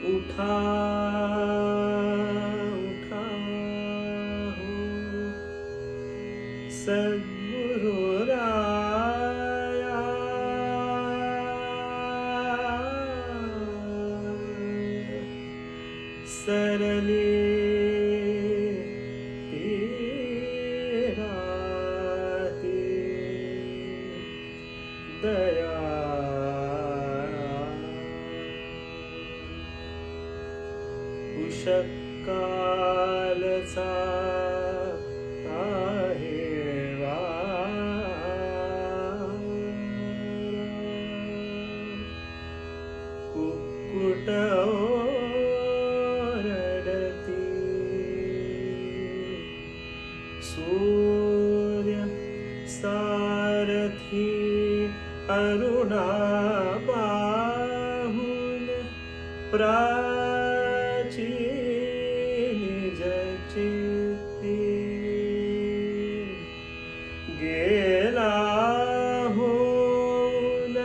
उठा उठा हो सद्गुरु राया, सरले तेरा दया, उषकालचा आहे वारा, कुक्कुट ओरडती, सूर्य सारथी अरुणा पाहून प्राची निज चित्ती गेला होऊन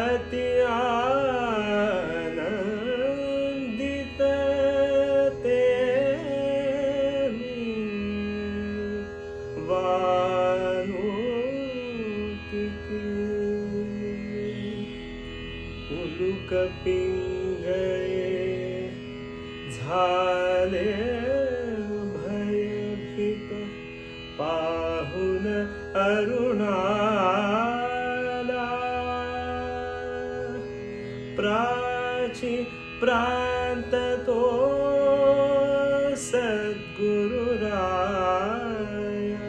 अति आनंदित ते मी वानुतिकी उलुक पिंगळे झाले भयभीत पाहून अरुणाला, प्राची प्रांत तो सद्गुरु राया,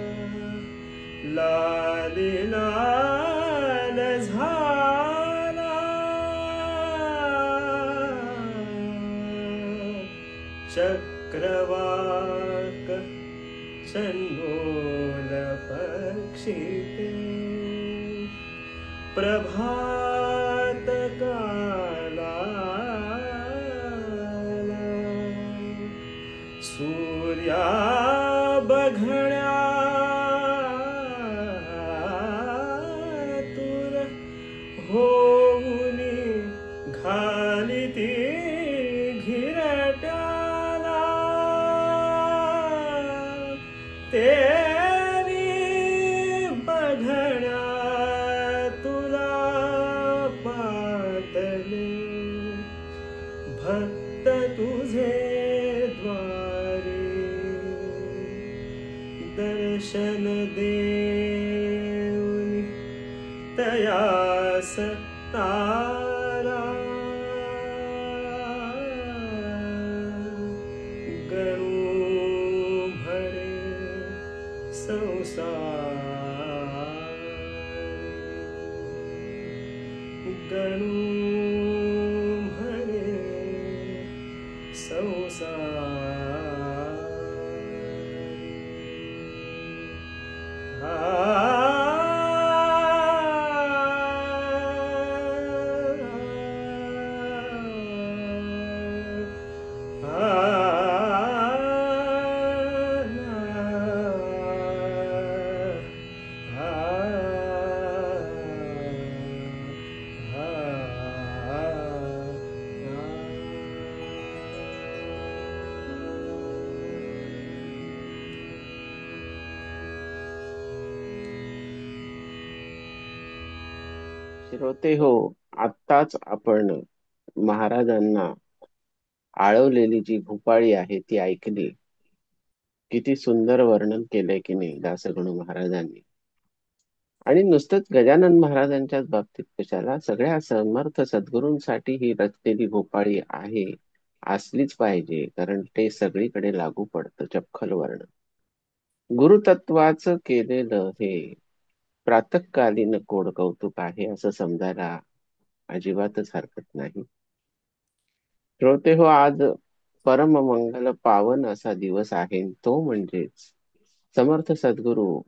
लाली लाल झाला चक्रवाक चंदोल पक्षिते, प्रभात काला सूर्या बघण्या तुर होऊनी घालिती घिरट्याला, तेरी बघण्या तुला पातले, भक्त तुझे द्वारी दर्शन देऊनी तयास तारा, गणू भरे संसारी, गणू भरे संसारी, श्रोते हो, आत्ताच आपण महाराजांना आळवलेली जी भूपाळी आहे ती ऐकली. किती सुंदर वर्णन केलंय की नाही दासगणू महाराजांनी. आणि नुसतंच गजानन महाराजांच्याच बाबतीत कशाला, सगळ्या समर्थ सद्गुरूंसाठी ही रचलेली भूपाळी आहे, असलीच पाहिजे, कारण ते सगळीकडे लागू पडतं. चपखल वर्णन गुरुतत्वाचं केलेलं हे प्रातःकालीन कोड कौतुक आहे असं समजायला अजिबातच हरकत नाही. श्रोते हो, आज परम मंगल पावन असा दिवस आहे, तो म्हणजेच समर्थ सद्गुरू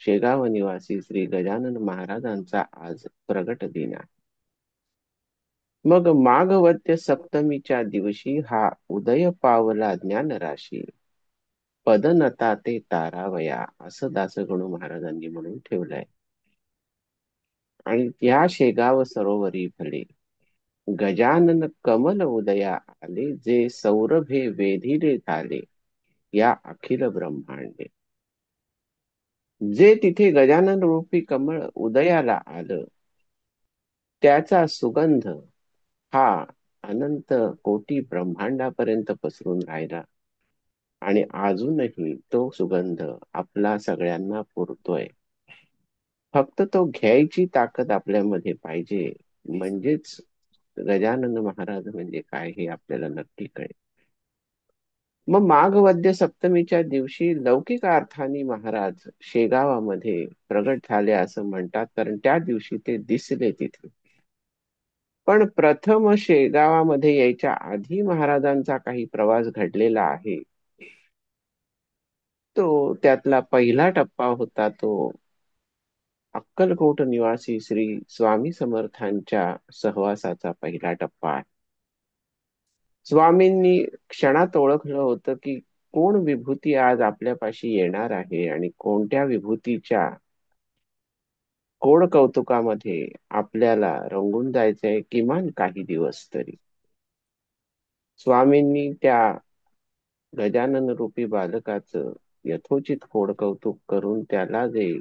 शेगाव निवासी श्री गजानन महाराजांचा आज प्रगट दिन आहे. मग माघ वद्य सप्तमीच्या दिवशी हा उदय पावला ज्ञान राशी, पदनता ते तारावया, असं दासगणू महाराजांनी म्हणून ठेवलंय. आणि त्या शेगाव सरोवरी फले गजानन कमल उदया आले, जे सौरभे वेधिले झाले या अखिल ब्रह्मांडे. जे तिथे गजानन रूपी कमळ उदयाला आलं, त्याचा सुगंध हा अनंत कोटी ब्रह्मांडापर्यंत पसरून राहिला आणि अजूनही तो सुगंध आपला सगळ्यांना पुरतोय. फक्त तो घ्यायची ताकद आपल्यामध्ये पाहिजे, म्हणजेच गजानन महाराज म्हणजे काय हे आपल्याला नक्की कळेल. मग माघ वद्य सप्तमीच्या दिवशी लौकिक अर्थाने महाराज शेगावामध्ये प्रगट झाले असं म्हणतात, कारण त्या दिवशी ते दिसले तिथे. पण प्रथम शेगावामध्ये यायच्या आधी महाराजांचा काही प्रवास घडलेला आहे. तो त्यातला पहिला टप्पा होता तो अक्कलकोट निवासी श्री स्वामी समर्थांच्या सहवासाचा पहिला टप्पा आहे. स्वामींनी क्षणात ओळखलं होतं की कोण विभूती आज आपल्यापाशी येणार आहे आणि कोणत्या विभूतीच्या कोड कौतुकामध्ये आपल्याला रंगून जायचंय किमान काही दिवस तरी. स्वामींनी त्या गजानन रूपी बालकाचं यथोचित कोड कौतुक करून त्याला जे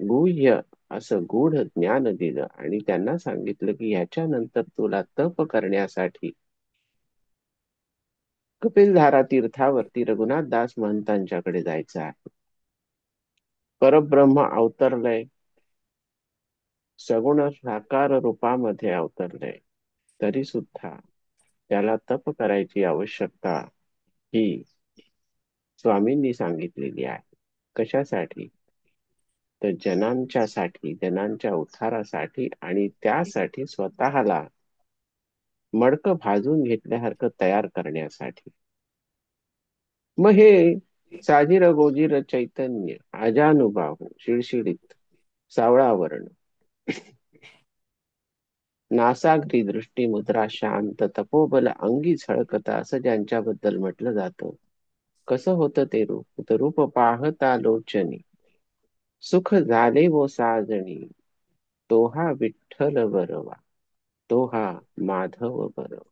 गुह्य असं गूढ ज्ञान दिलं आणि त्यांना सांगितलं की ह्याच्यानंतर तुला तप करण्यासाठी कपिलधारा तीर्थावरती रघुनाथ दास महंतांच्याकडे जायचं आहे. परब्रह्म अवतरलंय, सगुण साकार रूपामध्ये अवतरलंय, तरी सुद्धा त्याला तप करायची आवश्यकता ही स्वामींनी सांगितलेली आहे. कशासाठी? तर जनांच्या उद्धारासाठी आणि त्यासाठी स्वतःला मडकं भाजून घेतल्यासारखं तयार करण्यासाठी. मग हे साजिर गोजिर चैतन्य आजानुबाहू शिळशिळीत सावळा वर्ण, नासाग्री दृष्टी मुद्रा शांत तपोबल अंगी झळकता असं ज्यांच्याबद्दल म्हटलं जातं, कसं होतं ते रूप? तर रूप पाहता लोचनी सुख झाले वो साजणी, तो हा विठ्ठल बरवा, तो हा माधव बरवा.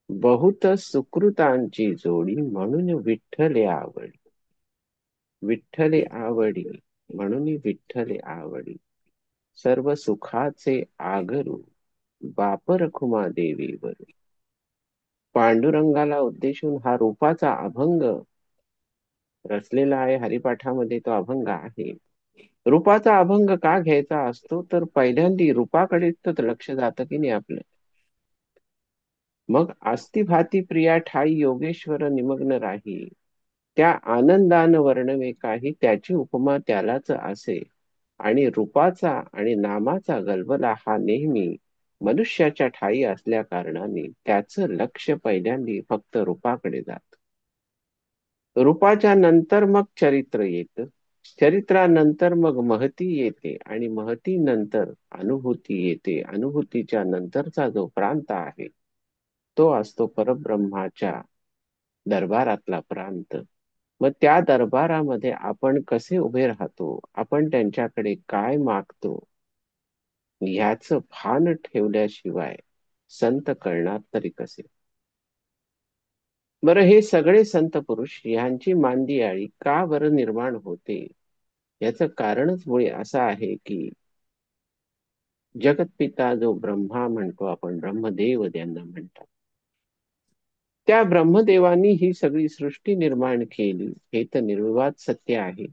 बहुत सुकृतांची जोडी म्हणून विठ्ठले आवडी, विठ्ठले आवडी म्हणून विठ्ठले आवडी. सर्व सुखाचे आगरू बाप रखुमा देवी वरू. पांडुरंगाला उद्देशून हा रूपाचा अभंग रचलेला आहे. हरिपाठामध्ये तो अभंग आहे. रूपाचा अभंग का घ्यायचा असतो? तर पहिल्यांदा रूपाकडेच तर लक्ष जातं की नाही आपलं. मग अस्तिभाती प्रिया ठाई योगेश्वर निमग्न राही, त्या आनंदान वर्णवे काही, त्याची उपमा त्यालाच असे. आणि रूपाचा आणि नामाचा गलबला हा नेहमी मनुष्याच्या ठाई असल्या कारणाने त्याचं लक्ष पहिल्यांदा फक्त रूपाकडे जात. रूपाच्या नंतर मग चरित्र येतं, चरित्रानंतर मग महती येते आणि महती नंतर अनुभूती येते. अनुभूतीच्या नंतरचा जो प्रांत आहे तो असतो परब्रह्माच्या दरबारातला प्रांत. मग त्या दरबारामध्ये आपण कसे उभे राहतो, आपण त्यांच्याकडे काय मागतो, ह्याच भान ठेवल्याशिवाय संत कळणार तरी कसे? बरं, हे सगळे संत पुरुष ह्यांची मांदियाळी का बरं निर्माण होते? याचं कारणच मुळे असं आहे की जगतपिता जो ब्रह्मा म्हणतो आपण, ब्रह्मदेव ज्यांना म्हणतात, त्या ब्रह्मदेवानी ही सगळी सृष्टी निर्माण केली हे तर निर्विवाद सत्य आहे.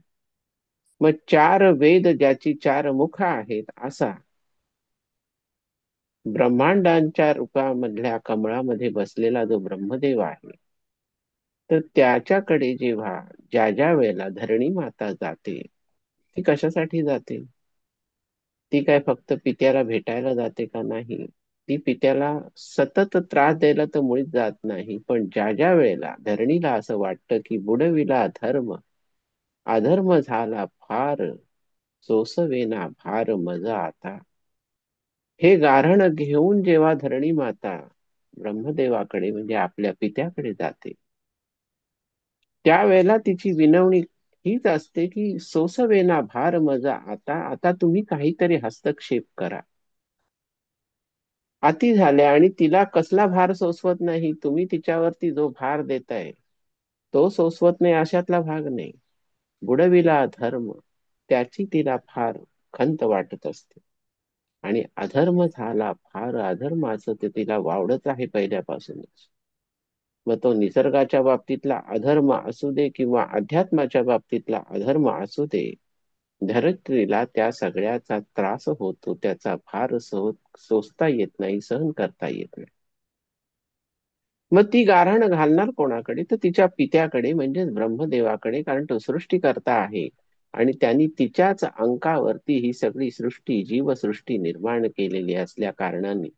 मग चार वेद ज्याची चार मुख आहेत असा ब्रह्मांडांच्या रूपामधल्या कमळामध्ये बसलेला जो ब्रह्मदेव आहे, तर त्याच्याकडे जेव्हा ज्या ज्या वेळेला धरणी माता जाते, ती कशासाठी जाते? ती काय फक्त पित्याला भेटायला जाते का? नाही. ती पित्याला सतत त्रास द्यायला तर मुळीच जात नाही, पण ज्या ज्या वेळेला धरणीला असं वाटतं की बुडविला धर्म, अधर्म झाला फार, सोसवेना भार मज आता, हे गाऱ्हाण घेऊन जेव्हा धरणी माता ब्रह्मदेवाकडे म्हणजे आपल्या पित्याकडे जाते, त्यावेळेला तिची विनवणी हीच असते की सोसवेना भार मज आता, आता तुम्ही काहीतरी हस्तक्षेप करा. अति झाल्या आणि तिला कसला भार सोसवत नाही. तुम्ही तिच्यावरती जो भार देताय तो सोसवत नाही अशातला भाग नाही. बुडविला धर्म, त्याची तिला फार खंत वाटत असते. आणि अधर्म झाला फार अधर्माचं ते तिला वावडत आहे पहिल्यापासूनच. मग तो निसर्गाच्या बाबतीतला अधर्म असू दे किंवा अध्यात्माच्या बाबतीतला अधर्म असू दे, धरित्रीला त्या सगळ्याचा त्रास होतो. त्याचा भार सोसता येत नाही, सहन करता येत नाही. मग ती गाऱ्हाण घालणार कोणाकडे? तर तिच्या पित्याकडे, म्हणजेच ब्रह्मदेवाकडे. कारण तो सृष्टीकर्ता आहे आणि त्यांनी तिच्याच अंकावरती ही सगळी सृष्टी, जीवसृष्टी निर्माण केलेली असल्या कारणाने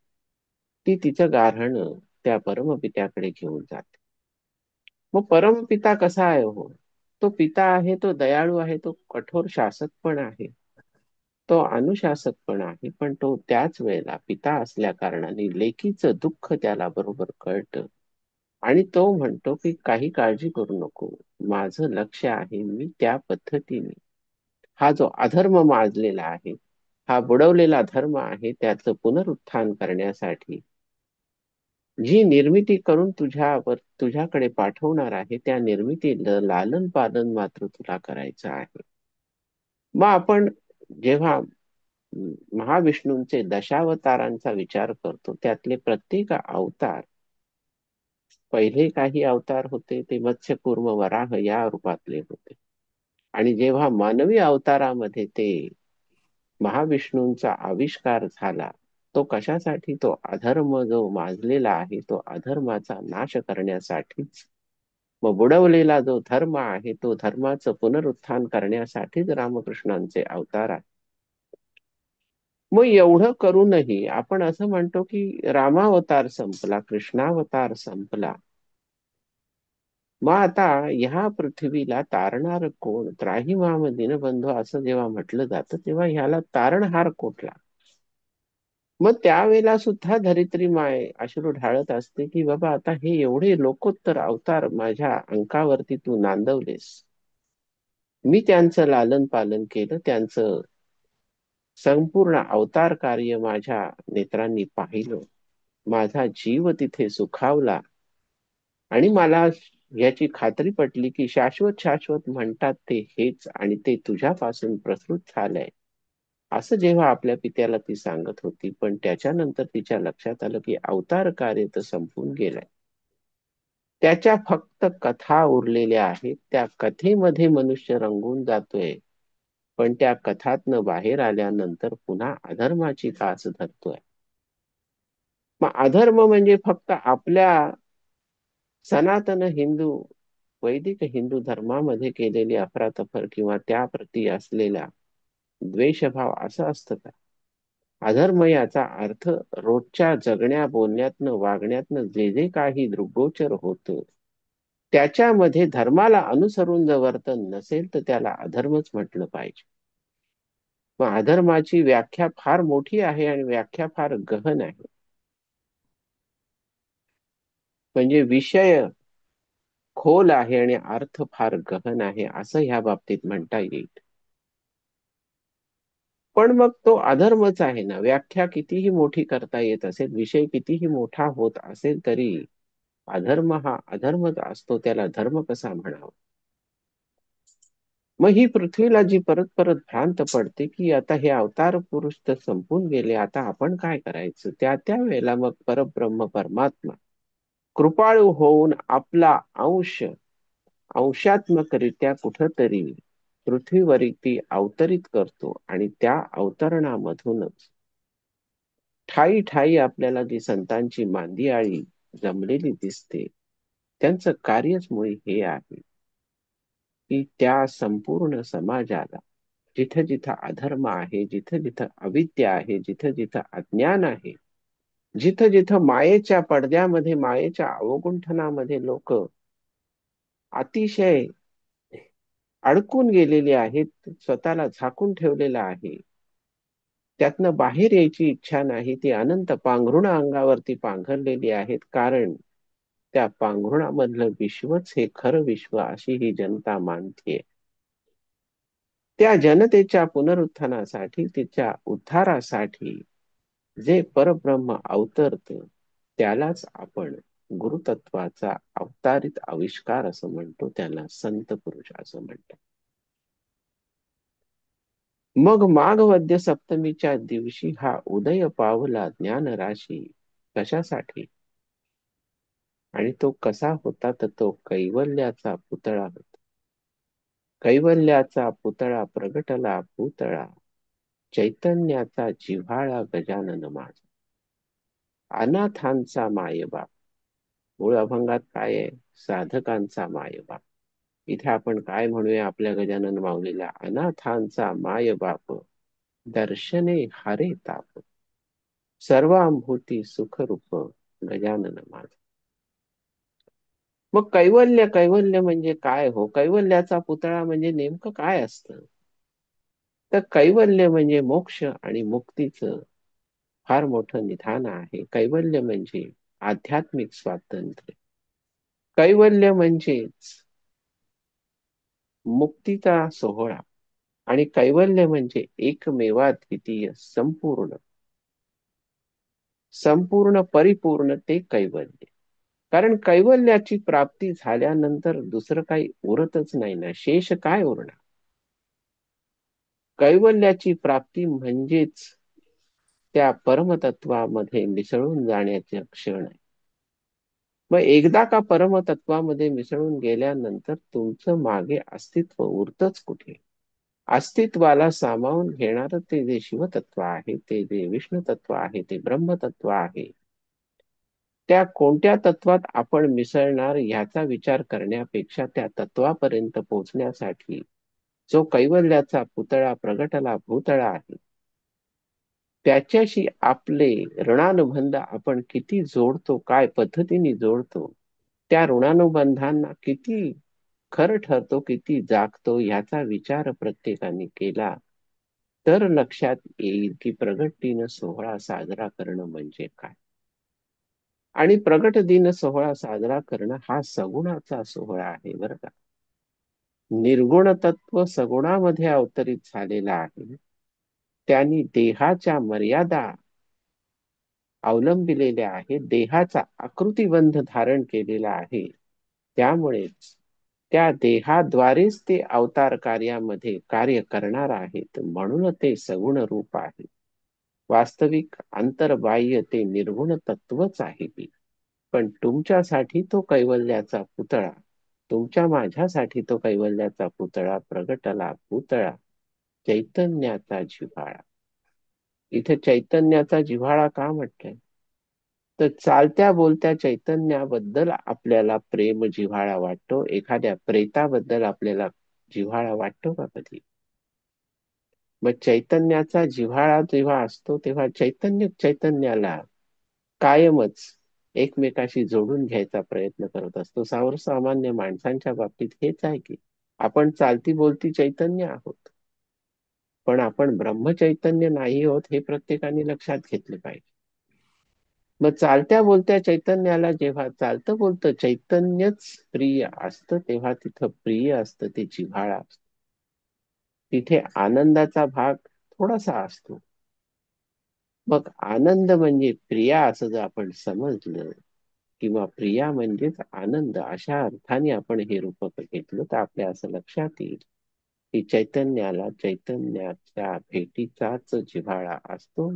ती तिचं गाऱ्हाण त्या परमपित्याकडे घेऊन जाते. मग परमपिता कसा आहे हो? तो पिता आहे, तो दयाळू आहे, तो कठोर शासक पण आहे, तो अनुशासक पण आहे. पण तो त्याच वेळेला पिता असल्या कारणाने लेकीचं दुःख त्याला बरोबर कळतं. आणि तो म्हणतो की काही काळजी करू नको, माझं लक्ष आहे, मी त्या पद्धतीने हा जो अधर्म माजलेला आहे, हा बुडवलेला धर्म आहे, त्याचं पुनरुत्थान करण्यासाठी जी निर्मिती करून तुझ्याकडे पाठवणार आहे, त्या निर्मितीला लालन पालन मात्र तुला करायचं आहे. मग आपण जेव्हा महाविष्णूंचे दशावतारांचा विचार करतो, त्यातले प्रत्येक अवतार, पहिले काही अवतार होते ते मत्स्य कूर्म वराह या रूपातले होते. आणि जेव्हा मानवी अवतारामध्ये ते महाविष्णूंचा आविष्कार झाला, तो कशासाठी? तो अधर्म जो माजलेला आहे, तो अधर्माचा नाश करण्यासाठीच. मग बुडवलेला जो धर्म आहे, तो धर्माचं पुनरुत्थान करण्यासाठीच रामकृष्णांचे अवतार आहे. मग एवढं करूनही आपण असं म्हणतो की रामावतार संपला, कृष्णावतार संपला. मग आता ह्या पृथ्वीला तारणार कोण? त्राहिमाम दीनबंधू असं जेव्हा म्हटलं जातं, तेव्हा ह्याला तारणहार कुठला? मग त्यावेळेला सुद्धा धरित्री माय अश्रू ढाळत असते की बाबा, आता हे एवढे लोकोत्तर अवतार माझ्या अंकावरती तू नांदवलेस, मी त्यांचं लालन पालन केलं, त्यांचं संपूर्ण अवतार कार्य माझ्या नेत्रांनी पाहिलं, माझा जीव तिथे सुखावला. आणि मला याची खात्री पटली की शाश्वत शाश्वत म्हणतात ते हेच, आणि ते तुझ्यापासून प्रसृत झालंय, असं जेव्हा आपल्या पित्याला ती सांगत होती. पण त्याच्यानंतर तिच्या लक्षात आलं की अवतार कार्य तर संपून गेलंय, त्याच्या फक्त कथा उरलेल्या आहेत. त्या कथेमध्ये मनुष्य रंगून जातोय, पण त्या कथातनं बाहेर आल्यानंतर पुन्हा अधर्माची कास धरतोय. मग अधर्म म्हणजे फक्त आपल्या सनातन हिंदू, वैदिक हिंदू धर्मामध्ये केलेली अफरातफर किंवा त्याप्रती असलेला द्वेषभाव असं असतं का? अधर्म याचा अर्थ रोजच्या जगण्या बोलण्यातनं वागण्यातनं जे जे काही दृग्गोचर होतं, त्याच्यामध्ये धर्माला अनुसरून जर वर्तन नसेल तर त्याला अधर्मच म्हटलं पाहिजे. मग अधर्माची व्याख्या फार मोठी आहे आणि व्याख्या फार गहन आहे. म्हणजे विषय खोल आहे आणि अर्थ फार गहन आहे, असं ह्या बाबतीत म्हणता येईल. पण मग तो अधर्मच आहे ना. व्याख्या कितीही मोठी करता येत असेल, विषय कितीही मोठा होत असेल, तरी अधर्म हा अधर्मच असतो. त्याला धर्म कसा म्हणावा? मग ही पृथ्वीला जी परत परत भ्रांत पडते की आता हे अवतार पुरुष तर संपून गेले, आता आपण काय करायचं? त्या वेळेला मग परब्रह्म परमात्मा कृपाळू होऊन आपला अंशात्मकरित्या कुठंतरी पृथ्वीवरती अवतरित करतो. आणि त्या अवतरणामधूनच ठायी ठायी आपल्याला जी संतांची मांदियाळी जमलेली दिसते, त्यांचं कार्यच मुळी हे आहे की त्या संपूर्ण समाजाला, जिथं जिथं अधर्म आहे, जिथं जिथं अविद्या आहे, जिथं जिथं अज्ञान आहे, जिथं जिथं मायेच्या पडद्यामध्ये, मायेच्या अवगुंठनामध्ये लोक अतिशय अडकून गेलेले आहेत, स्वतःला झाकून ठेवलेलं आहे, त्यातनं बाहेर यायची इच्छा नाही, ती अनंत पांघरुण अंगावरती पांघरलेली आहेत. कारण त्या पांघरुणामधलं विश्वच हे खरं विश्व अशी ही जनता मानते. त्या जनतेच्या पुनरुत्थानासाठी, तिच्या उद्धारासाठी जे परब्रह्म अवतरत त्यालाच आपण गुरुतत्वाचा अवतारित आविष्कार असं म्हणतो, त्याला संत पुरुष असं म्हणतात. मग माघ वद्य सप्तमीच्या दिवशी हा उदय पावला ज्ञान राशी कशासाठी, आणि तो कसा होता, तर तो कैवल्याचा पुतळा होता. कैवल्याचा पुतळा प्रगटला भूतळा, चैतन्याचा जिव्हाळा गजानन माझा. अनाथांचा मायबाप, मूळ अभंगात काय आहे, साधकांचा मायबाप. इथे आपण काय म्हणूया आपल्या गजानन माऊलीला, अनाथांचा मायबाप, दर्शने हारे ताप, सर्वांभूती सुखरूप गजानन माझा. मग कैवल्य, कैवल्य म्हणजे काय हो, कैवल्याचा पुतळा म्हणजे नेमकं काय असतं, तर कैवल्य म्हणजे मोक्ष आणि मुक्तीचं फार मोठं निधान आहे. कैवल्य म्हणजे आध्यात्मिक स्वातंत्र्य, कैवल्य म्हणजेच मुक्तीचा सोहळा, आणि कैवल्य म्हणजे एकमेवाद्वितीय संपूर्ण, संपूर्ण परिपूर्ण ते कैवल्य. कारण कैवल्याची प्राप्ती झाल्यानंतर दुसरं काही उरतच नाही ना, शेष काय उरणार. कैवल्याची प्राप्ती म्हणजेच त्या परमतत्वामध्ये मिसळून जाण्याचे क्षण आहे. मग एकदा का परमतत्वामध्ये मिसळून गेल्यानंतर तुमचं मागे अस्तित्व उरतच कुठे. अस्तित्वाला सामावून घेणार ते जे शिवतत्व आहे, ते जे विष्णू तत्व आहे, ते ब्रह्मतत्व आहे, त्या कोणत्या तत्वात आपण मिसळणार ह्याचा विचार करण्यापेक्षा त्या तत्वापर्यंत पोहोचण्यासाठी जो कैवल्याचा पुतळा प्रगटला भूतळा आहे, त्याच्याशी आपले ऋणानुबंध आपण किती जोडतो, काय पद्धतीने जोडतो, त्या ऋणानुबंधांना किती खरं ठरतो, किती जागतो, याचा विचार प्रत्येकाने केला तर लक्षात येईल की प्रगट दिन सोहळा साजरा करणं म्हणजे काय. आणि प्रगट दिन सोहळा साजरा करणं हा सगुणाचा सोहळा आहे बरं का. निर्गुण तत्व सगुणामध्ये अवतरित झालेला आहे. त्यांनी देहाच्या मर्यादा अवलंबिलेल्या आहेत, देहाचा आकृतिबंध धारण केलेला आहे. त्यामुळेच त्या देहाद्वारेच ते अवतार कार्यामध्ये कार्य करणार आहेत, म्हणून ते सगुण रूप आहे. वास्तविक अंतर्बाह्य ते निर्गुण तत्वच आहे ती. पण तुमच्यासाठी तो कैवल्याचा पुतळा, तुमच्या माझ्यासाठी तो कैवल्याचा पुतळा प्रगटला भूतळा, चैतन्याचा जिव्हाळा. इथे चैतन्याचा जिव्हाळा का म्हटलंय, तर चालत्या बोलत्या चैतन्याबद्दल आपल्याला प्रेम जिव्हाळा वाटतो, एखाद्या प्रेताबद्दल आपल्याला जिव्हाळा वाटतो का कधी. मग चैतन्याचा जिव्हाळा जेव्हा असतो तेव्हा चैतन्य चैतन्याला कायमच एकमेकाशी जोडून घ्यायचा प्रयत्न करत असतो. सर्वसामान्य माणसांच्या बाबतीत हेच आहे की आपण चालती बोलती चैतन्य आहोत, पण आपण ब्रह्मचैतन्य नाही आहोत, हे प्रत्येकाने लक्षात घेतले पाहिजे. मग चालत्या बोलत्या चैतन्याला जेव्हा चालतं बोलतं चैतन्यच प्रिय असतं, तेव्हा तिथं प्रिय असतं ते जिव्हाळा असतो. तिथे आनंदाचा भाग थोडासा असतो. मग आनंद म्हणजे प्रिया असं जर आपण समजलं, किंवा प्रिया म्हणजेच आनंद, अशा अर्थाने आपण हे रूपक घेतलं तर आपल्या असं लक्षात येईल की चैतन्याला चैतन्याच्या भेटीचाच जिव्हाळा असतो,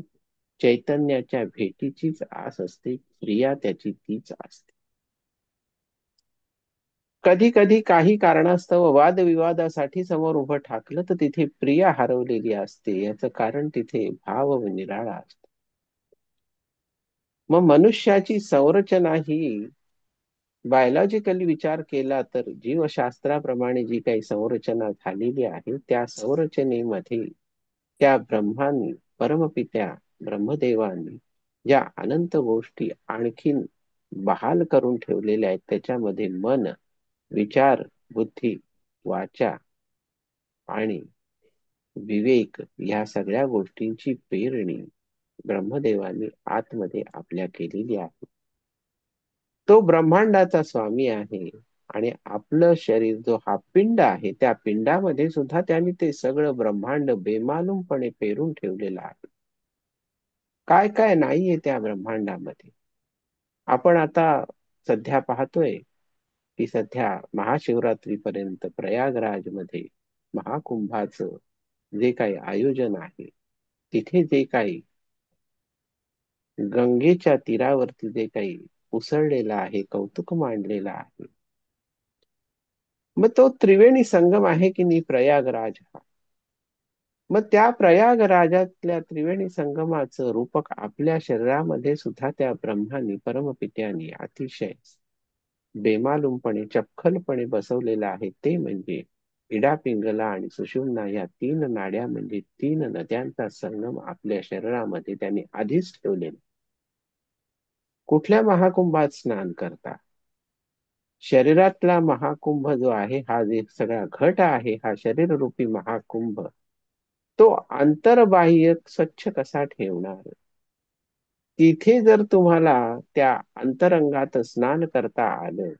चैतन्याच्या भेटीचीच आस असते, प्रिया त्याची तीच असते. कधी कधी काही कारणास्तव वादविवादासाठी समोर उभं ठाकलं तर तिथे प्रिया हरवलेली असते, याचं कारण तिथे भाव निराळा असतो. मग मनुष्याची संरचना ही बायोलॉजिकली विचार केला तर जीवशास्त्राप्रमाणे जी काही संरचना झालेली आहे, त्या संरचनेमध्ये त्या ब्रह्मांनी, परमपित्या ब्रह्मदेवांनी ज्या अनंत गोष्टी आणखीन बहाल करून ठेवलेल्या आहेत, त्याच्यामध्ये मन, विचार, बुद्धी, वाचा आणि विवेक या सगळ्या गोष्टींची पेरणी ब्रह्मदेवांनी आतमध्ये आपल्या केलेली आहे. तो ब्रह्मांडाचा स्वामी आहे आणि आपलं शरीर जो हा पिंड आहे, त्या पिंडामध्ये सुद्धा त्यांनी ते सगळं ब्रह्मांड बेमालूमपणे पेरून ठेवलेलं आहे. काय काय नाहीये त्या ब्रह्मांडामध्ये. आपण आता सध्या पाहतोय की सध्या महाशिवरात्रीपर्यंत प्रयागराजमध्ये महाकुंभाचं जे काही आयोजन आहे, तिथे जे काही गंगेच्या तीरावरती जे काही उसळलेलं आहे, कौतुक मांडलेलं आहे, मग तो त्रिवेणी संगम आहे की नाही प्रयागराज हा. मग त्या प्रयागराजातल्या त्रिवेणी संगमाचं रूपक आपल्या शरीरामध्ये सुद्धा त्या ब्रह्मानी परमपित्यानी अतिशय बेमालूमपणे चपखलपणे बसवलेलं आहे. ते म्हणजे इडा पिंगला आणि सुषुम्ना या तीन नाड्या म्हणजे तीन नद्यांचा संगम आपल्या शरीरामध्ये त्यांनी आधीच ठेवलेला. कुठल्या महाकुंभात स्नान करता? शरीरातला महाकुंभ जो आहे, हा जे सगळा घट आहे, हा शरीररूपी महाकुंभ, तो आंतरबाह्य स्वच्छ कसा ठेवणार? तिथे जर तुम्हाला त्या अंतरंगात स्नान करता आलं,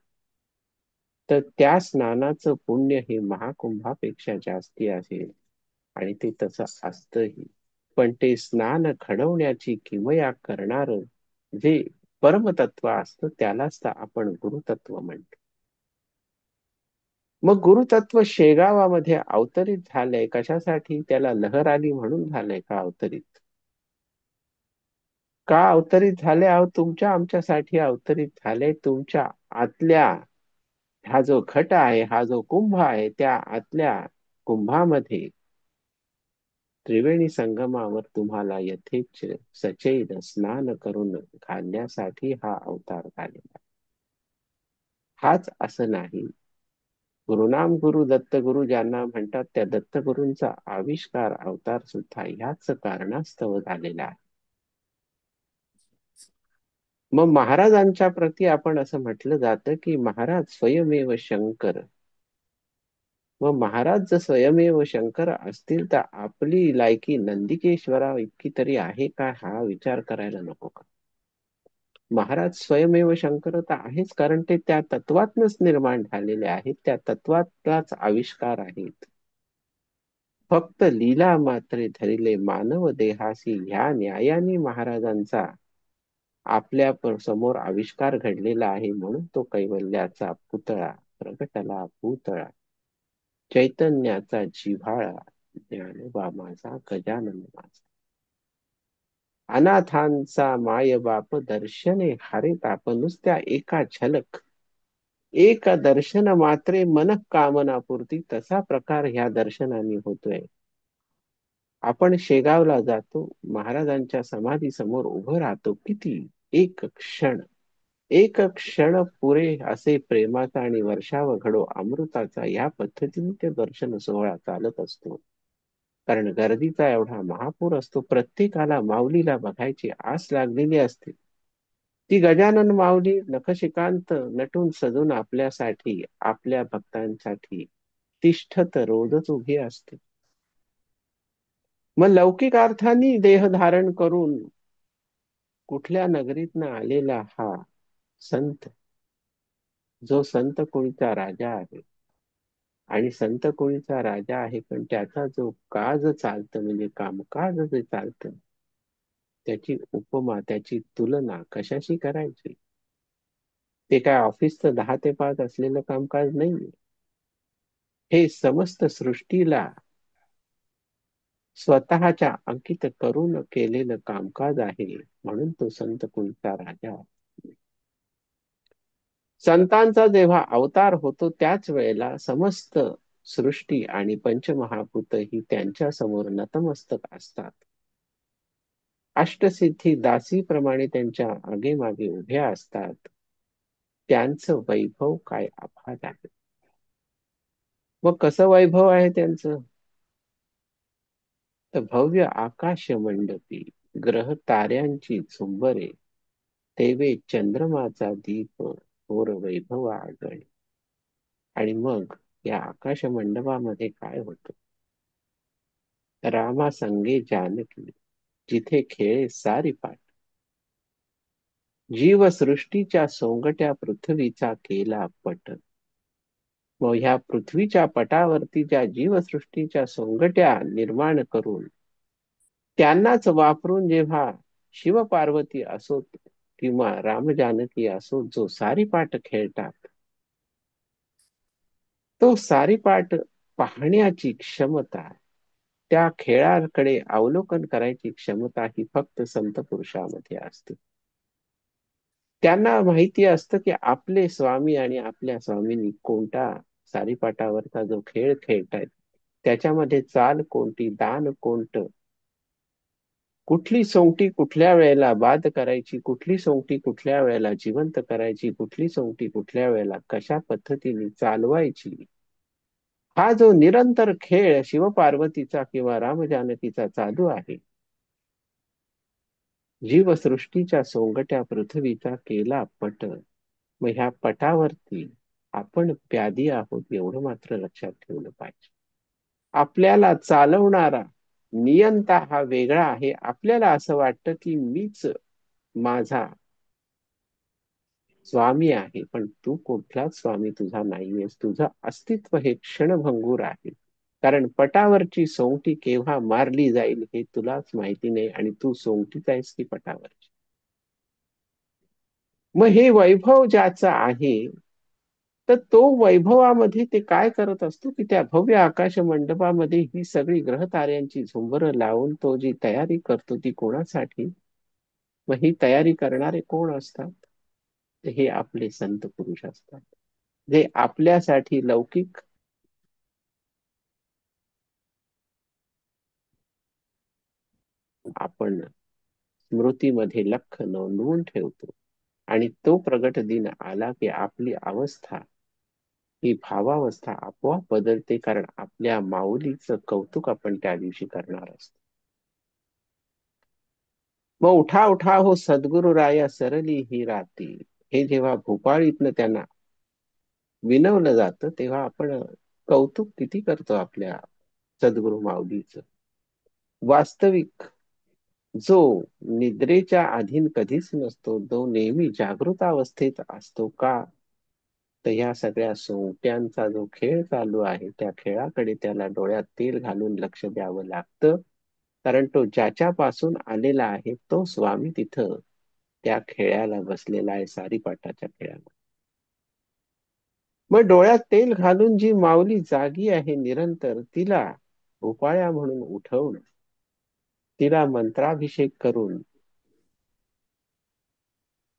तर त्या स्नानाचं पुण्य हे महाकुंभापेक्षा जास्ती असेल. आणि ते तसं असतंही. पण ते स्नान घडवण्याची किमया करणार जे परमतत्व असतं, त्यालाच तर आपण गुरुतत्व म्हणतो. मग गुरुतत्व शेगावामध्ये अवतरित झालंय कशासाठी? त्याला लहर आली म्हणून झालंय का अवतरित? का अवतरित झाले? अहो, तुमच्या आमच्यासाठी अवतरित झाले. तुमच्या आतल्या हा जो घट आहे, हा जो कुंभ आहे, त्या आतल्या कुंभामध्ये त्रिवेणी संगमावर तुम्हाला यथेच्छ सचैल स्नान करून घालण्यासाठी हा अवतार झालेला. हाच असं नाही. गुरुनाम गुरु दत्तगुरु ज्यांना म्हणतात, त्या दत्तगुरूंचा आविष्कार अवतार सुद्धा ह्याच कारणास्तव झालेला आहे. मग महाराजांच्या प्रती आपण असं म्हटलं जातं की महाराज स्वयमेव शंकर. मग महाराज जर स्वयमेव शंकर असतील, तर आपली लायकी नंदिकेश्वरा इतकी तरी आहे का, हा विचार करायला नको का? महाराज स्वयमेव शंकर तर आहेच, कारण ते त्या तत्वातनच निर्माण झालेले आहेत, त्या तत्वातलाच आविष्कार आहेत. फक्त लीला मात्रे धरिले मानव देहासी, ह्या न्यायाने महाराजांचा आपल्या समोर आविष्कार घडलेला आहे. म्हणून तो कैवल्याचा पुतळा प्रगटला भूतळा, चैतन्याचा जिव्हाळा, ज्ञानोबा माझा गजानन माझा. अनाथांचा मायबाप दर्शने हारे ताप, नुसत्या एका झलक, एक दर्शन मात्रे मन कामना पूर्ती, तसा प्रकार ह्या दर्शनाने होतोय. आपण शेगावला जातो, महाराजांच्या समाधी समोर उभं राहतो, किती एक क्षण, एक क्षण पुरे असे प्रेमाचा आणि वर्षाव घडो अमृताचा, या पद्धतीने ते दर्शन सोहळा चालत असतो. कारण गर्दीचा एवढा महापूर असतो, प्रत्येकाला माऊलीला बघायची आस लागलेली असते. ती गजानन माऊली नखशिकांत नटून सजून आपल्यासाठी, आपल्या भक्तांसाठी तिष्ठत रोजच उभी असते. मग लौकिक अर्थाने देह धारण करून कुठल्या नगरीतनं आलेला हा संत, जो संत कोळीचा राजा आहे, आणि संत कोळीचा राजा आहे, पण त्याचा जो काज चालतं म्हणजे कामकाज जे चालतं, त्याची उपमा, त्याची तुलना कशाशी करायची? ते काय ऑफिसचं 10 ते 5 असलेलं कामकाज नाहीये. हे समस्त सृष्टीला स्वतःच्या अंकित करून केलेलं कामकाज आहे. म्हणून तो संत कोणीचा राजा. संतांचा जेव्हा अवतार होतो, त्याच वेळेला समस्त सृष्टी आणि पंचमहाभूत ही त्यांच्या समोर नतमस्तक असतात. अष्टसिद्धी दासीप्रमाणे त्यांच्या आगेमागे उभ्या असतात. त्यांचं वैभव काय अफाट आहे. मग कसं वैभव आहे त्यांचं? तर भव्य आकाश मंडपी, ग्रह ताऱ्यांची झुंबरे, तेवे चंद्रमाचा दीप, थोर वैभव आगळे. आणि मग या आकाश मंडपामध्ये काय होतं? रामा संगे जानकी, जिथे खेळे सारी पाठ, जीवसृष्टीच्या सोंगट्या पृथ्वीचा केला पट. मग ह्या पृथ्वीच्या पटावरती ज्या जीवसृष्टीच्या सोंगट्या निर्माण करून त्यांनाच वापरून जेव्हा शिवपार्वती असोत किंवा रामजानकी असोत, जो सारीपाट खेळतात, तो सारीपाट पाहण्याची क्षमता, त्या खेळाकडे अवलोकन करायची क्षमता ही फक्त संत पुरुषामध्ये असते. त्यांना माहिती असतं की आपले स्वामी आणि आपल्या स्वामींनी कोणता सारीपाटावरचा जो खेळ खेळतायत, त्याच्यामध्ये चाल कोणती, दान कोणतं, कुठली सोंगटी कुठल्या वेळेला बाद करायची, कुठली सोंगटी कुठल्या वेळेला जिवंत करायची, कुठली सोंगटी कुठल्या वेळेला कशा पद्धतीने चालवायची, हा जो निरंतर खेळ शिवपार्वतीचा किंवा रामजानकीचा चालू आहे, जीवसृष्टीच्या सोंगट्या पृथ्वीचा केला पट. मग ह्या पटावरती आपण प्यादी आहोत एवढं मात्र लक्षात ठेवलं पाहिजे. आपल्याला चालवणारा नियंता हा वेगळा आहे. आपल्याला असं वाटतं की मीच माझा स्वामी आहे, पण तू कुठलाच स्वामी तुझा नाहीयेस. तुझं अस्तित्व हे क्षणभंगूर आहे. कारण पटावरची सोंगटी केव्हा मारली जाईल हे तुलाच माहिती नाही, आणि तू सोंगटीच आहेस की पटावरची. मग हे वैभव ज्याचं आहे, तर तो वैभवामध्ये ते काय करत असतो की त्या भव्य आकाश मंडपामध्ये ही सगळी ग्रहताऱ्यांची झुंबरं लावून तो जी तयारी करतो, ती कोणासाठी? मग ही तयारी करणारे कोण असतात? तर हे आपले संत पुरुष असतात, जे आपल्यासाठी लौकिक आपण स्मृतीमध्ये लख नोंदवून ठेवतो. आणि तो प्रगट दिन आला की आपली अवस्था ही भावावस्था आपोआप बदलते, कारण आपल्या माऊलीचं कौतुक आपण त्या दिवशी करणार असतो. मग उठा उठा हो सद्गुरु राया सरली ही राती, हे जेव्हा भोपाळीतनं त्यांना विनवलं जातं, तेव्हा आपण कौतुक किती करतो आपल्या सद्गुरु माऊलीचं. वास्तविक जो निद्रेच्या अधीन कधीच नसतो, जो नेहमी जागृत अवस्थेत असतो का, तर ह्या सगळ्या सोंगट्यांचा जो खेळ चालू आहे, त्या खेळाकडे त्याला डोळ्यात तेल घालून लक्ष द्यावं लागतं. कारण तो ज्याच्यापासून आलेला आहे, तो स्वामी तिथं त्या खेळाला बसलेला आहे, सारीपाटाच्या खेळाला. मग डोळ्यात तेल घालून जी माऊली जागी आहे निरंतर, तिला भोपाळ्या म्हणून उठवणं, तिला मंत्राभिषेक करून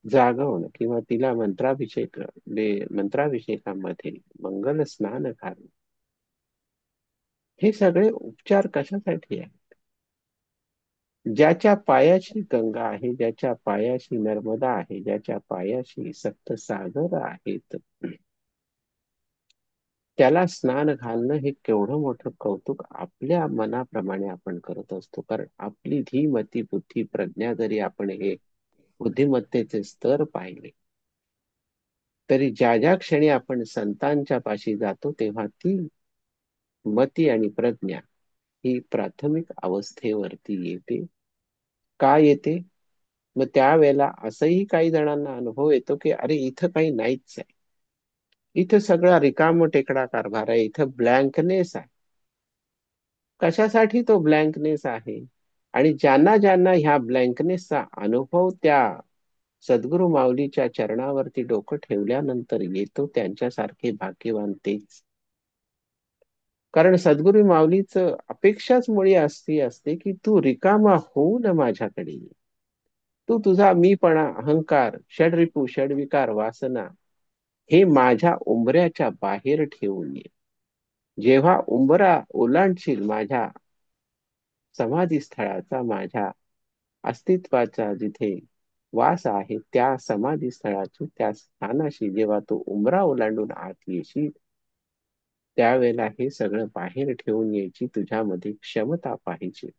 जागवणं, किंवा तिला मंत्राभिषेकामध्ये मंगल स्नान घालणं, हे सगळे उपचार कशासाठी आहे? ज्याच्या पायाशी गंगा आहे, ज्याच्या पायाशी नर्मदा आहे, ज्याच्या पायाशी सप्तसागर आहेत, त्याला स्नान घालणं हे केवढं मोठं कौतुक आपल्या मनाप्रमाणे आपण करत असतो. कारण आपली धीमती बुद्धी प्रज्ञा जरी आपण हे बुद्धिमत्तेचे स्तर पाहिले, तरी ज्या ज्या क्षणी आपण संतांच्या पाशी जातो, तेव्हा ती मती आणि प्रज्ञा ही प्राथमिक अवस्थेवरती येते. का येते? मग त्यावेळेला असंही काही जणांना अनुभव येतो की अरे इथं काही नाहीच आहे, इथं सगळा रिकाम टेकडा कारभार आहे, इथं ब्लँकनेस आहे. कशासाठी तो ब्लँकनेस आहे? आणि ज्यांना ज्यांना ह्या ब्लँकनेसचा अनुभव त्या सद्गुरु माऊलीच्या चरणावरती डोकं ठेवल्यानंतर येतो, त्यांच्यासारखे भाग्यवान तेच. कारण सद्गुरु माऊलीच अपेक्षाच मुळी अशी असते की तू रिकामा होऊन माझ्याकडे ये. तू तुझा मीपणा, अहंकार, षडरिपू, षडविकार, वासना हे माझ्या उंबऱ्याच्या बाहेर ठेवून ये. जेव्हा उंबरा ओलांडशील माझ्या समाधी स्थळाचा, माझ्या अस्तित्वाचा जिथे वास आहे, त्या समाधी स्थळाची, त्या स्थानाशी जेव्हा तो उंबरा ओलांडून आत येशील, त्यावेळेला हे सगळं बाहेर ठेवून यायची तुझ्यामध्ये क्षमता पाहिजे.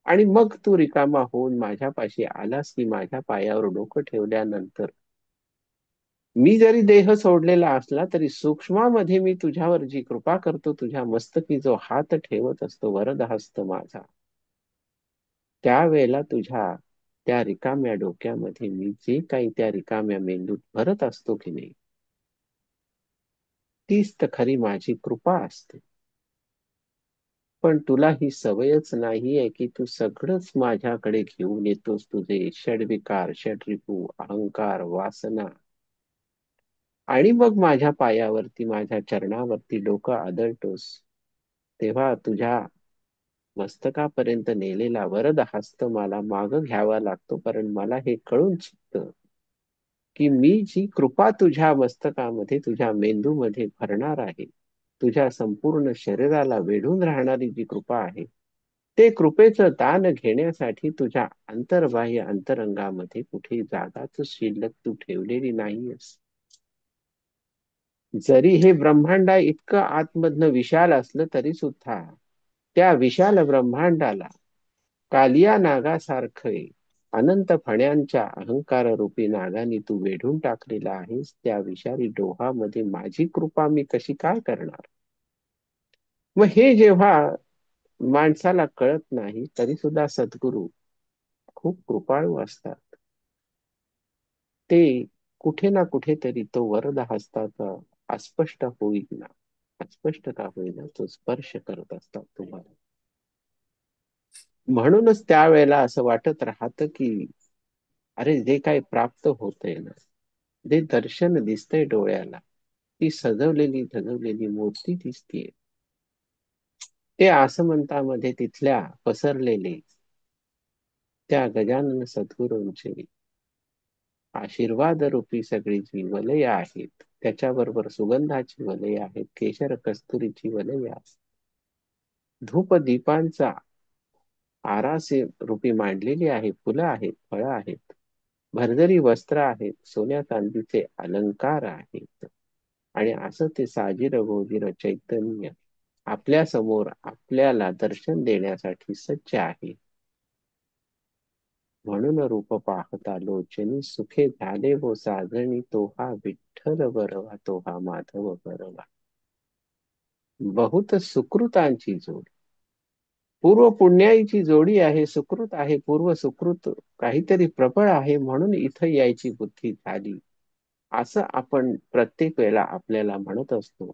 आणि मग तू रिकामा होऊन माझ्यापाशी आलास की माझ्या पायावर डोकं ठेवल्यानंतर मी जरी देह सोडलेला असला तरी सूक्ष्मामध्ये मी तुझ्यावर जी कृपा करतो, तुझ्या मस्तकी जो हात ठेवत असतो, वरद हस्त माझा, त्यावेळेला तुझ्या त्या रिकाम्या डोक्यामध्ये मी जे काही त्या रिकाम्या मेंदूत भरत असतो की नाही, तीच तर खरी माझी कृपा असते. पण तुला ही सवयच नाहीये की तू सगळंच माझ्याकडे घेऊन येतोस, तुझे षडविकार, षडरिपू, अहंकार, वासना, आणि मग माझ्या पायावरती, माझ्या चरणावरती डोकं आदळतोस. तेव्हा तुझ्या मस्तकापर्यंत नेलेला वरद हस्त मला माग घ्यावा लागतो, कारण मला हे कळून चुकतं की मी जी कृपा तुझ्या मस्तकामध्ये, तुझ्या मेंदूमध्ये भरणार आहे, तुझ्या संपूर्ण शरीराला वेढून राहणारी जी कृपा आहे, ते कृपेचं दान घेण्यासाठी तुझ्या अंतर्बाह्य अंतरंगामध्ये कुठे जागाच शिल्लक तू ठेवलेली नाहीयेस. जरी हे ब्रह्मांड इतकं आतमधनं विशाल असलं तरी सुद्धा त्या विशाल ब्रह्मांडाला कालिया नागासारखे अनंत फण्यांच्या अहंकार रूपी नागाने तू वेढून टाकलेला आहेस. त्या विषारी डोहामध्ये माझी कृपा मी कशी काय करणार? मग हे जेव्हा माणसाला कळत नाही तरी सुद्धा सद्गुरू खूप कृपाळू असतात. ते कुठे ना कुठेतरी तो वरद हस्ताचा अस्पष्ट होईना, अस्पष्ट का होईना, तो स्पर्श करत असतात तुम्हाला. म्हणूनच त्यावेळेला असं वाटत राहतं की अरे, जे काही प्राप्त होतंय ना, जे दर्शन दिसतंय डोळ्याला, ती सजवलेली धजवलेली मूर्ती दिसतीये. ते आसमंतामध्ये तिथल्या पसरलेले त्या गजानन सद्गुरूंचे आशीर्वाद रूपी सगळी जी वलय आहेत, त्याच्याबरोबर सुगंधाची वलय आहेत, केशर कस्तुरीची वलय आहेत, धूप दीपांचा आरासे रूपी मांडलेली आहे, फुलं आहेत, फळं आहेत, भरजरी वस्त्र आहेत, सोन्या चांदीचे अलंकार आहेत, आणि असं ते साजिर गोजिर चैतन्य आपल्या समोर आपल्याला दर्शन देण्यासाठी सज्ज आहे. म्हणून रूप पाहता लोचनी सुखे झाले व साजणी, तो हा विठ्ठल बरवा, तो हा माधव बरवा. बहुत सुकृतांची जोड, पूर्व पुण्याईची जोडी आहे, सुकृत आहे, पूर्व सुकृत काहीतरी प्रबळ आहे, म्हणून इथं यायची बुद्धी झाली, असं आपण प्रत्येक वेळेला आपल्याला म्हणत असतो.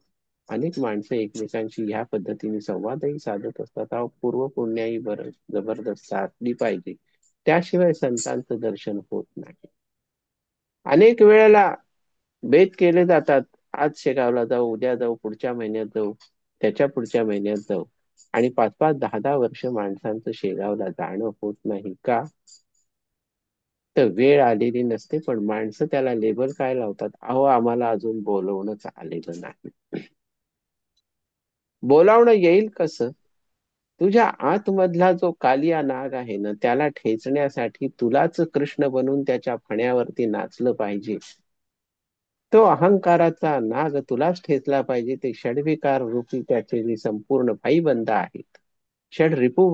अनेक माणसं एकमेकांशी ह्या पद्धतीने संवादही साधत असतात. अहो, पूर्व पुण्याई बरं जबरदस्त साधली पाहिजे, त्याशिवाय संतांचं दर्शन होत नाही. अनेक वेळेला बेत केले जातात, आज शेगावला जाऊ, उद्या जाऊ, पुढच्या महिन्यात जाऊ, त्याच्या पुढच्या महिन्यात जाऊ, आणि 5-5, 10-10 वर्ष माणसांचं शेगावला जाणं होत नाही. का? तर वेळ आलेली नसते. पण माणसं त्याला लेबल काय लावतात? अहो, आम्हाला अजून बोलवणंच आलेलं नाही. बोलावणं येईल कसं? तुझ्या आतमधला जो कालिया नाग आहे ना, त्याला ठेचण्यासाठी तुलाच कृष्ण बनून त्याच्या फण्यावरती नाचलं पाहिजे. तो अहंकाराचा नाग तुलाच ठेचला पाहिजे. ते षडविकार रूपी त्याचे जे संपूर्ण भाईबंद आहेत, षड रिपू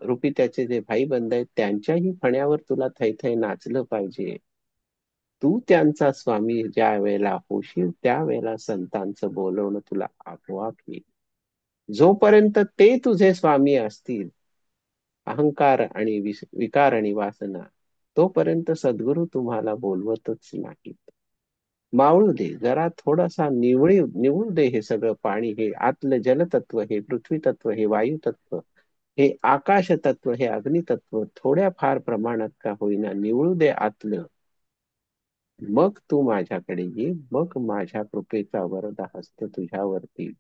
रूपी त्याचे जे भाईबंद आहेत, त्यांच्याही फण्यावर तुला थैथै नाचलं पाहिजे. तू त्यांचा स्वामी ज्या वेळेला होशील, त्यावेळेला संतांचं बोलवणं तुला आपोआप येईल. जोपर्यंत ते तुझे स्वामी असतील, अहंकार आणि विकार आणि वासना, तोपर्यंत सद्गुरू तुम्हाला बोलवतच नाहीत. मावळू दे जरा, थोडासा निवळू दे हे सगळं पाणी, हे आतलं जलतत्व, हे पृथ्वी तत्व, हे वायू तत्व, हे आकाश तत्व, हे अग्नितत्व, थोड्या फार प्रमाणात का होईना निवळू दे आतलं. मग तू माझ्याकडे ये, मग माझ्या कृपेचा वरद हस्त तुझ्यावरती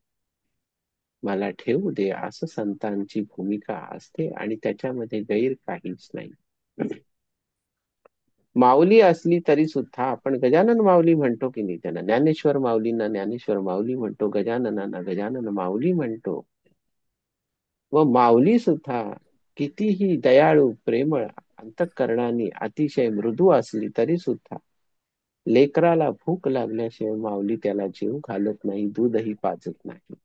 मला ठेवू दे, असं संतांची भूमिका असते, आणि त्याच्यामध्ये गैर काहीच नाही. माऊली असली तरी सुद्धा आपण गजानन माऊली म्हणतो की नाही, त्यांना ज्ञानेश्वर माऊलींना ज्ञानेश्वर माऊली म्हणतो, गजाननांना गजानन माऊली म्हणतो. व माऊली सुद्धा कितीही दयाळू, प्रेमळ, अंतःकरणाने अतिशय मृदू असली तरी सुद्धा लेकराला भूक लागल्याशिवाय माऊली त्याला जेव घालत नाही, दूधही पाजत नाही.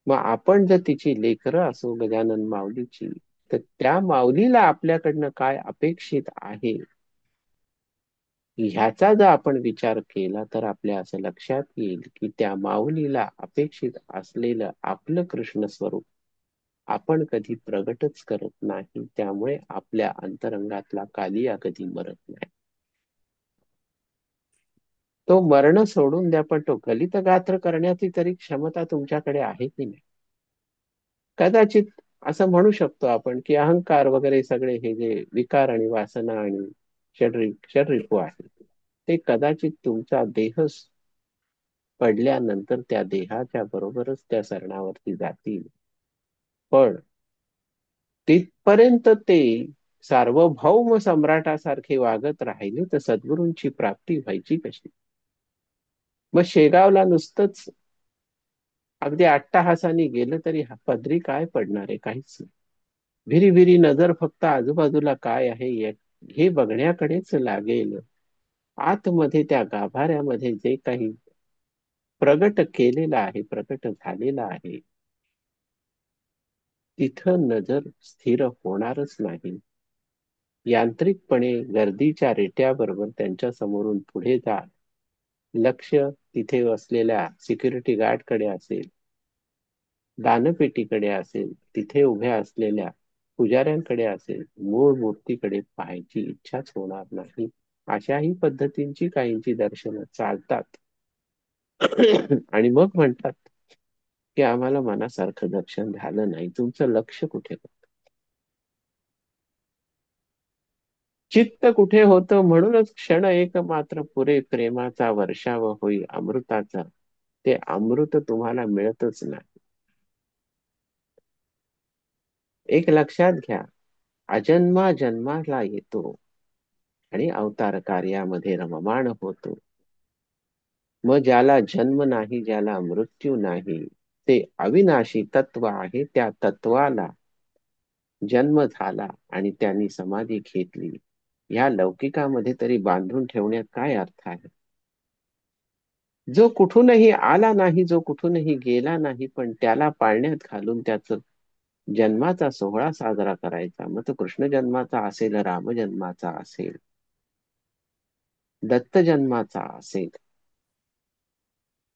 मग आपण जर तिची लेकरं असो गजानन माऊलीची, तर त्या माऊलीला आपल्याकडनं काय अपेक्षित आहे, ह्याचा जर आपण विचार केला तर आपल्या असं लक्षात येईल की त्या माऊलीला अपेक्षित असलेलं आपलं कृष्ण स्वरूप आपण कधी प्रगटच करत नाही. त्यामुळे आपल्या अंतरंगातला कालिया कधी मरत नाही. तो मरण सोडून द्या, पण तो गलित गात्र करण्याची तरी क्षमता तुमच्याकडे आहे की नाही? कदाचित असं म्हणू शकतो आपण की अहंकार वगैरे सगळे हे जे विकार आणि वासना आणि षडरिपू आहे, ते कदाचित तुमचा देह पडल्यानंतर त्या देहाच्या बरोबरच त्या सरणावरती जातील. पण तिथपर्यंत ते सार्वभौम सम्राटासारखे वागत राहिले तर सद्गुरूंची प्राप्ती व्हायची कशी? मग शेगावला नुसतंच अगदी अट्टाहासाने गेलं तरी पदरी काय पडणार आहे? काहीच नाही. भिरी भिरी नजर फक्त आजूबाजूला काय आहे हे बघण्याकडेच लागेल. आतमध्ये त्या गाभाऱ्यामध्ये जे काही प्रगट केलेलं आहे, प्रगट झालेलं आहे, तिथं नजर स्थिर होणारच नाही. यांत्रिकपणे गर्दीच्या रेट्याबरोबर त्यांच्या समोरून पुढे जा. लक्ष तिथे असलेल्या सिक्युरिटी गार्डकडे असेल, दानपेटीकडे असेल, तिथे उभ्या असलेल्या पुजाऱ्यांकडे असेल, मूळ मूर्तीकडे पाहायची इच्छाच होणार नाही. अशाही पद्धतींची काहींची दर्शनं चालतात. आणि मग म्हणतात की आम्हाला मनासारखं दर्शन झालं नाही. तुमचं लक्ष कुठे होतं? चित्त कुठे होतं? म्हणूनच क्षण एक मात्र पुरे प्रेमाचा वर्षाव होई अमृताचा. ते अमृत तुम्हाला मिळतच नाही. एक लक्षात घ्या, अजन्मा जन्माला येतो आणि अवतार कार्यामध्ये रममाण होतो. मग ज्याला जन्म नाही, ज्याला मृत्यू नाही, ते अविनाशी तत्व आहे. त्या तत्वाला जन्म झाला आणि त्यांनी समाधी घेतली. या लौकिकामध्ये तरी बांधून ठेवण्यात काय अर्थ आहे? जो कुठूनही आला नाही, जो कुठूनही गेला नाही, पण त्याला पाळण्यात घालून त्याच जन्माचा सोहळा साजरा करायचा. मग तो कृष्ण जन्माचा असेल, राम जन्माचा असेल, दत्त जन्माचा असेल,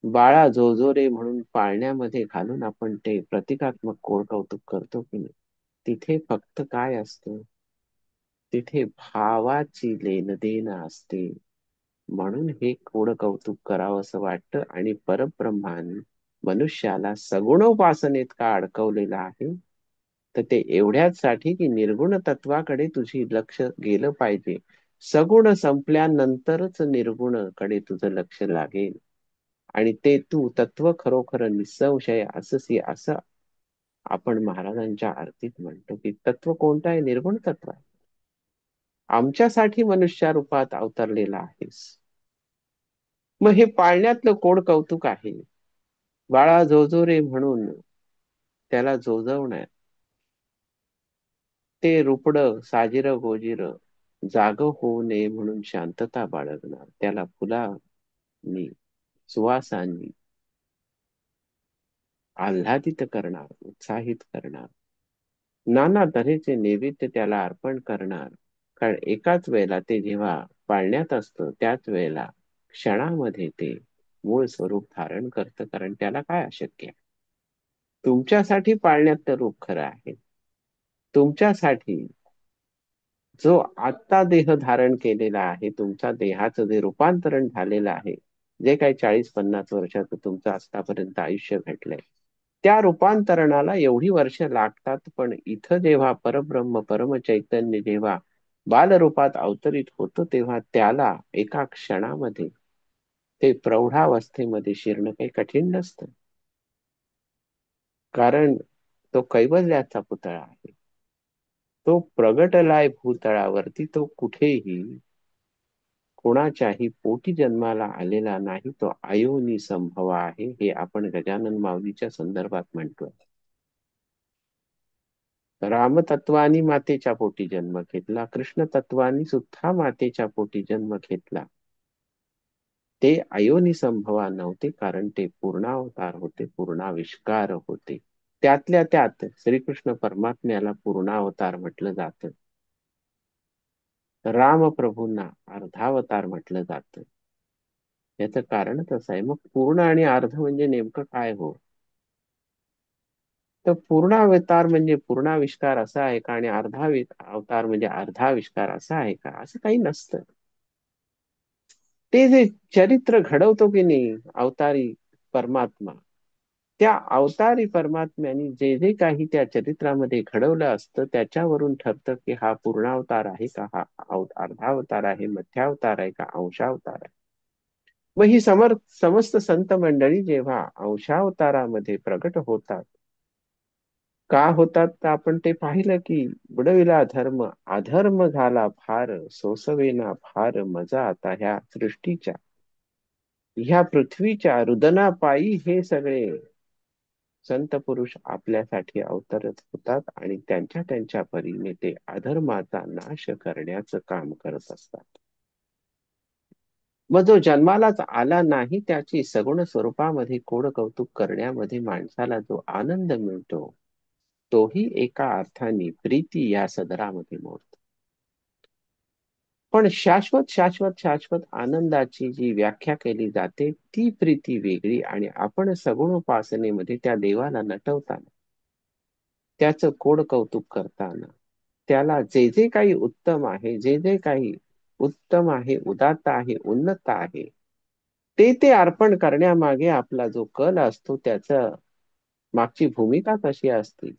बाळा जो जो रे म्हणून पाळण्यामध्ये घालून आपण ते प्रतिकात्मक कोड कौतुक करतो की नाही, तिथे फक्त काय असतं? तिथे भावाची लेनदेन असते. म्हणून हे कोड कौतुक करावं असं वाटतं. आणि परब्रह्माने मनुष्याला सगुणोपासनेत का अडकवलेलं आहे? तर ते एवढ्याच साठी की निर्गुण तत्वाकडे तुझी लक्ष गेलं पाहिजे. सगुण संपल्यानंतरच निर्गुण कडे तुझं लक्ष लागेल. आणि ते तू तत्व खरोखर निसंशय अससी, असं आपण महाराजांच्या आरतीत म्हणतो की तत्व कोणतं आहे? निर्गुण तत्व आहे. आमच्यासाठी मनुष्य रूपात अवतरलेला आहेस. मग हे पाळण्यातलं कोड कौतुक आहे. बाळा जोजो रे म्हणून त्याला जोजवण्यात, ते रुपड साजिर गोजिर जाग होऊ नये म्हणून शांतता बाळगणार, त्याला फुलांनी सुवासांनी आल्हादित करणार, उत्साहित करणार, नाना तऱ्हेचे नैवेद्य त्याला अर्पण करणार. कारण एकाच वेळेला ते जेव्हा पाळण्यात असतं त्याच वेळेला क्षणामध्ये ते मूळ स्वरूप धारण करतं. कारण त्याला काय अशक्य आहे? तुमच्यासाठी पाळण्यात रूप खरं आहे. तुमच्यासाठी जो आत्ता देह धारण केलेला आहे, तुमच्या देहाचं जे रूपांतरण झालेलं आहे, जे काही 40-50 वर्षाचं तुमचं आतापर्यंत आयुष्य घडलंय, त्या रूपांतरणाला एवढी वर्ष लागतात. पण इथं जेव्हा परब्रह्म परमचैतन्य जेव्हा बालरूपात अवतरित होतं, तेव्हा त्याला एका क्षणामध्ये ते प्रौढावस्थेमध्ये शिरणं काही कठीण नसतं. कारण तो कैवल्याचा पुतळा आहे. तो प्रगटलाय भूतळावरती. तो कुठेही कोणाच्याही पोटी जन्माला आलेला नाही. तो अयोनी संभव आहे. हे आपण गजानन माऊलीच्या संदर्भात म्हणतोय. रामतत्वानी मातेच्या पोटी जन्म घेतला, कृष्ण तत्वानी सुद्धा मातेच्या पोटी जन्म घेतला. ते अयोनी संभवा नव्हते, कारण ते पूर्णावतार होते, पूर्णाविष्कार होते. त्यातल्या त्यात श्रीकृष्ण परमात्म्याला पूर्णावतार म्हटलं जातं. राम प्रभूंना अर्धावतार म्हटलं जातं. याचं कारणच असं आहे. मग पूर्ण आणि अर्ध म्हणजे नेमकं काय हो? तर पूर्णावतार म्हणजे पूर्णाविष्कार असा आहे का? आणि अवतार म्हणजे अर्धाविष्कार असा आहे का? असं काही नसतं. ते जे चरित्र घडवतो की नाही अवतारी परमात्मा, त्या अवतारी परमात्म्याने जे जे काही त्या चरित्रामध्ये घडवलं असतं त्याच्यावरून ठरतं की हा पूर्णावतार आहे का, हा अर्धावतार आहे, मध्यावतार आहे का, अंशावतार आहे. मग ही समस्त संत मंडळी जेव्हा अंशावतारामध्ये प्रकट होतात, का होतात तर आपण ते पाहिलं की बुडविला धर्म अधर्म झाला फार, सोसवेना फार मजा आता ह्या सृष्टीच्या, ह्या पृथ्वीच्या रुदनापायी हे सगळे संत पुरुष आपल्यासाठी अवतरत होतात आणि त्यांच्या त्यांच्या परीने ते अधर्माचा नाश करण्याचं काम करत असतात. मग जो जन्मालाच आला नाही त्याची सगुण स्वरूपामध्ये कोड कौतुक करण्यामध्ये माणसाला जो आनंद मिळतो तोही एका अर्थाने प्रीती या सदरामध्ये मोडतो. पण शाश्वत शाश्वत शाश्वत आनंदाची जी व्याख्या केली जाते ती प्रीती वेगळी, आणि आपण सगुण उपासनेमध्ये त्या देवाला नटवताना, त्याचं कोड कौतुक करताना, त्याला जे जे काही उत्तम आहे, जे जे काही उत्तम आहे, उदात्त आहे, उन्नत आहे, ते ते अर्पण करण्यामागे आपला जो कल असतो त्याचा मागची भूमिका कशी असते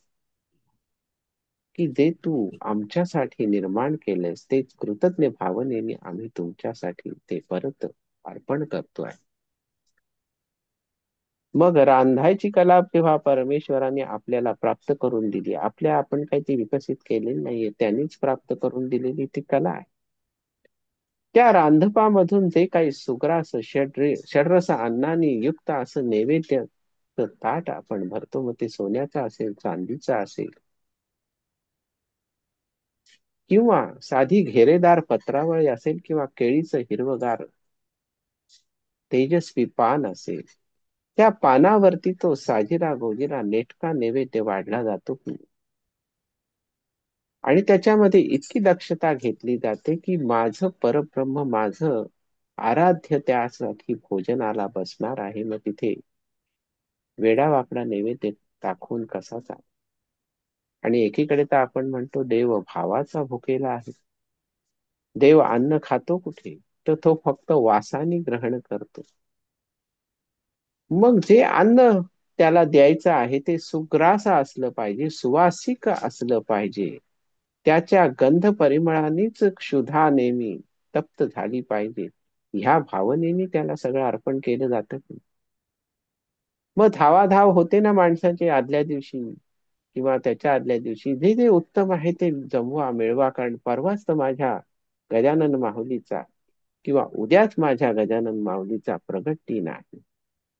की जे तू आमच्यासाठी निर्माण केलंस तेच कृतज्ञ भावनेने आम्ही तुमच्यासाठी ते परत अर्पण करतोय. मग रांधायची कला तेव्हा परमेश्वराने आपल्याला प्राप्त करून दिली. आपण काही ती विकसित केलेली नाहीये, त्यांनीच प्राप्त करून दिलेली ती कला आहे. त्या रांधपामधून जे काही सुग्रास षड्रस अन्नाने युक्त असं नैवेद्य ताट आपण भरतो, मग ते सोन्याचं असेल, चांदीचं असेल, किंवा साधी घेरेदार पत्रावळी असेल, किंवा केळीचं हिरवगार तेजस्वी पान असेल, त्या पानावरती तो साजिरा गोजिरा नेटका नैवेद्य वाढला जातो. आणि त्याच्यामध्ये इतकी दक्षता घेतली जाते की माझं परब्रह्म, माझं आराध्य त्यासाठी भोजनाला बसणार आहे, मग तिथे वेडावाकडा नैवेद्य दाखवून कसा चाल. आणि एकीकडे तर आपण म्हणतो देव भावाचा भुकेला आहे, देव अन्न खातो कुठे, तर तो फक्त वासाने ग्रहण करतो. मग जे अन्न त्याला द्यायचं आहे ते सुग्रास असलं पाहिजे, सुवासिक असलं पाहिजे, त्याच्या गंध परिमळानेच क्षुधा नेहमी तप्त झाली पाहिजे, ह्या भावनेने त्याला सगळं अर्पण केलं जातं. मग धावाधाव होते ना माणसाची आदल्या दिवशी किंवा त्याच्या आदल्या दिवशी, जे जे उत्तम आहे ते जमवा मिळवा, कारण परवाच तर माझ्या गजानन माहुलीचा किंवा उद्याच माझ्या गजानन माऊलीचा प्रगट दिन आहे.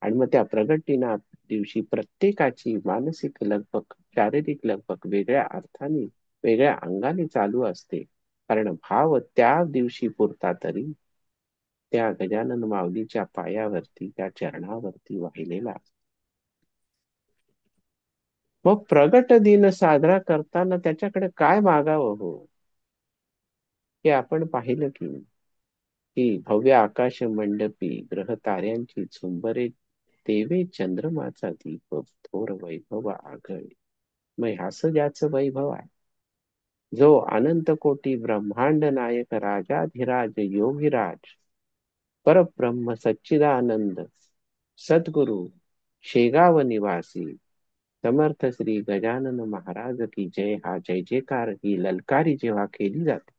आणि मग त्या प्रगट दिना दिवशी प्रत्येकाची मानसिक लगबग, शारीरिक लगबग वेगळ्या अर्थाने, वेगळ्या अंगाने चालू असते, कारण भाव त्या दिवशी पुरता तरी त्या गजानन माऊलीच्या पायावरती, त्या चरणावरती वाहिलेला असतो. मग प्रगट दिन साजरा करताना त्याच्याकडे काय मागावं हो, हे आपण पाहिलं की भव्य आकाश मंडपी ग्रह ताऱ्यांची झुंबरे, तेवे चंद्रमाचा दीप थोर वैभव आगळे. मग असं ज्याचं वैभव आहे, जो अनंत कोटी ब्रह्मांड नायक राजाधिराज योगीराज परब्रह्म सच्चिदानंद सद्गुरु शेगाव निवासी समर्थ श्री गजानन महाराज की जय, हा जय जयकार ही ललकारी जेव्हा केली जाते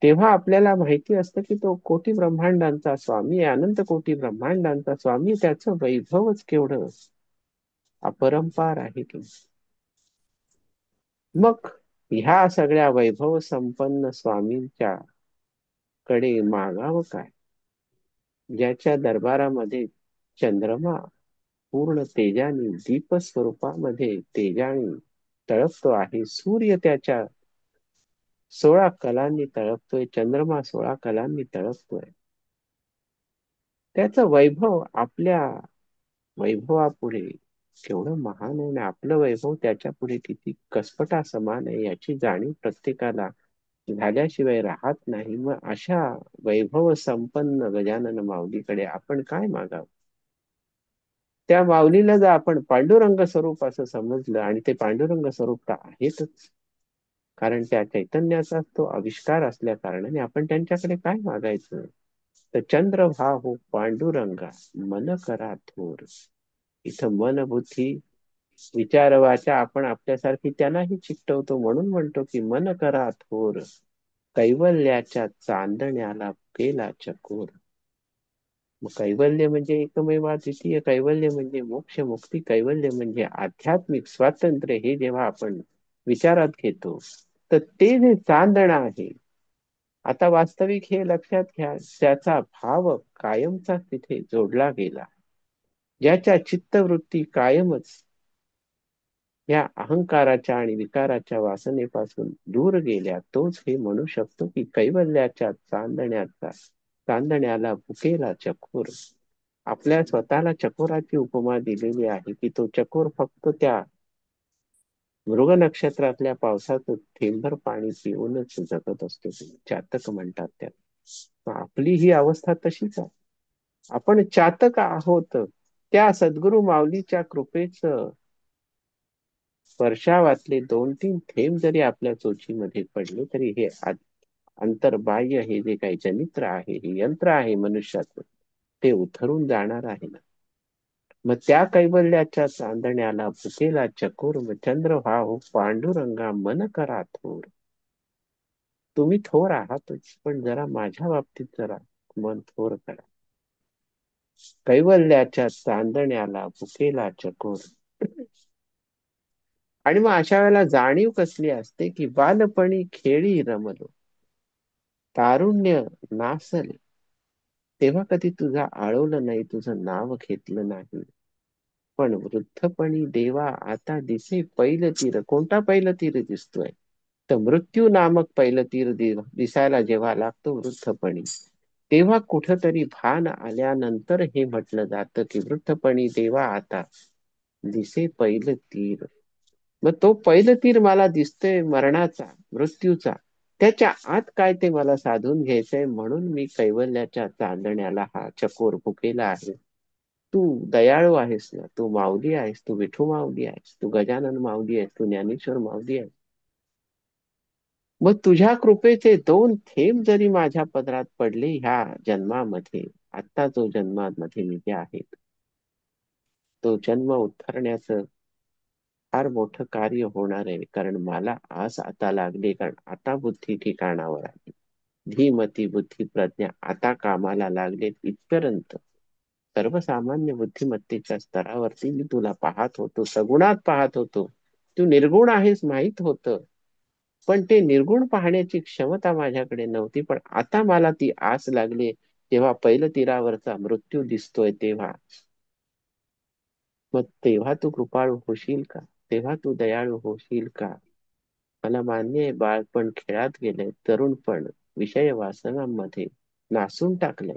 तेव्हा आपल्याला माहिती असतं की तो कोटी ब्रह्मांडांचा स्वामी आहे, अनंत कोटी ब्रह्मांडांचा स्वामी, त्याचं वैभवच केवढं अपरंपार आहे की. मग ह्या सगळ्या वैभव संपन्न स्वामींच्या कडे मागावं काय, ज्याच्या दरबारामध्ये चंद्रमा पूर्ण तेजाने दीप स्वरूपामध्ये तेजाने तळपतो आहे, सूर्य त्याच्या 16 कलांनी तळपतोय, चंद्रमा 16 कलांनी तळपतोय. त्याचं वैभव आपल्या वैभवापुढे केवढं महान आहे, आणि आपलं वैभव त्याच्या पुढे किती कसपटा समान आहे याची जाणीव प्रत्येकाला झाल्याशिवाय राहत नाही. मग अशा वैभव संपन्न गजानन माऊलीकडे आपण काय मागावं. त्या माऊलीला जर आपण पांडुरंग स्वरूप असं समजलं, आणि ते पांडुरंग स्वरूप तर आहेतच, कारण त्या चैतन्याचा तो आविष्कार असल्या कारणाने आपण त्यांच्याकडे काय मागायचं. तर चंद्र भाऊ पांडुरंगा मन करा थोर, इथं मन बुद्धी विचार वाचा आपण आपल्यासारखी त्यांनाही चिकटवतो, म्हणून म्हणतो की मन करा थोर, कैवल्याच्या चांदण्याला केला चकोर. मग कैवल्य म्हणजे एकमेवाद्वितीय, कैवल्य म्हणजे मोक्ष मुक्ती, कैवल्य म्हणजे आध्यात्मिक स्वातंत्र्य. हे जेव्हा आपण विचारात घेतो तर ते जे चांदणं आहे, आता वास्तविक हे लक्षात घ्या, त्याचा भाव कायमचा तिथे जोडला गेला. ज्याच्या चित्तवृत्ती कायमच या अहंकाराच्या आणि विकाराच्या वासनेपासून दूर गेल्या, तोच हे म्हणू शकतो की कैवल्याच्या चांदण्याला भुकेला चकोर. आपल्या स्वतःला चकोराची उपमा दिलेली आहे की तो चकोर फक्त त्या मृग नक्षत्रातल्या पावसाचं थेंबर पाणी पिऊनच जगत असतो. चातक म्हणतात त्यात. आपली ही अवस्था तशीच आहे. आपण चातक आहोत. त्या सद्गुरु माऊलीच्या कृपेच वर्षावातले 2-3 थेंब जरी आपल्या चोचीमध्ये पडले तरी हे अंतर्बाह्य हे जे काही जनित्र आहे, हे यंत्र आहे मनुष्याचं, ते उथरून जाणार आहे ना. मग त्या कैवल्याच्या चांदण्याला भुकेला चकोर, चंद्र व्हाव पांडुरंगा मन करा थोर. तुम्ही थोर आहातच, पण जरा माझ्या बाबतीत जरा मन थोर करा. कैवल्याच्या चांदण्याला भुकेला चकोर. आणि मग अशा वेळेला जाणीव कसली असते की बालपणी खेळी रमलो, तारुण्य नासले, तेव्हा कधी तुझा आळवलं नाही, तुझं नाव घेतलं नाही. पण वृद्धपणी देवा आता दिसे पैल तीर. कोणता पैल तीर दिसतोय? तर मृत्यू नामक पैल तीर दिसायला जेव्हा लागतो वृद्धपणी, तेव्हा कुठंतरी भान आल्यानंतर हे म्हटलं जातं की वृद्धपणी देवा आता दिसे पैल तीर. मग तो पैल तीर मला दिसतोय मरणाचा, मृत्यूचा. त्याच्या आत काय ते मला साधून घ्यायचंय, म्हणून मी कैवल्याच्या चांदण्याला हा चकोर भुकेला आहे. तू दयाळू आहेस ना, तू माऊली आहेस, तू विठू माऊली आहेस, तू गजानन माऊली आहेस, तू ज्ञानेश्वर माऊली आहेस. मग तुझ्या कृपेचे 2 थेंब जरी माझ्या पदरात पडले ह्या जन्मामध्ये, आता जो जन्मामध्ये मी जे आहेत, तो जन्म उद्धरण्याचं फार मोठं कार्य होणार आहे. कारण मला आस आता लागली, कारण आता बुद्धी ठिकाणावर आली, धीमती बुद्धी प्रज्ञा आता कामाला लागलेत. इथपर्यंत सर्वसामान्य बुद्धिमत्तेच्या स्तरावरती मी तुला पाहत होतो, सगुणात पाहत होतो. तू निर्गुण आहेस माहित होतं, पण ते निर्गुण पाहण्याची क्षमता माझ्याकडे नव्हती. पण आता मला ती आस लागली, जेव्हा पहिलं तीरावरचा मृत्यू दिसतोय तेव्हा. मग तेव्हा तू कृपाळू होशील का? तेव्हा तू दयाळू होशील का? मला मान्य आहे, बाळपण खेळात गेले, तरुणपण विषय वासनांमध्ये नासून टाकले,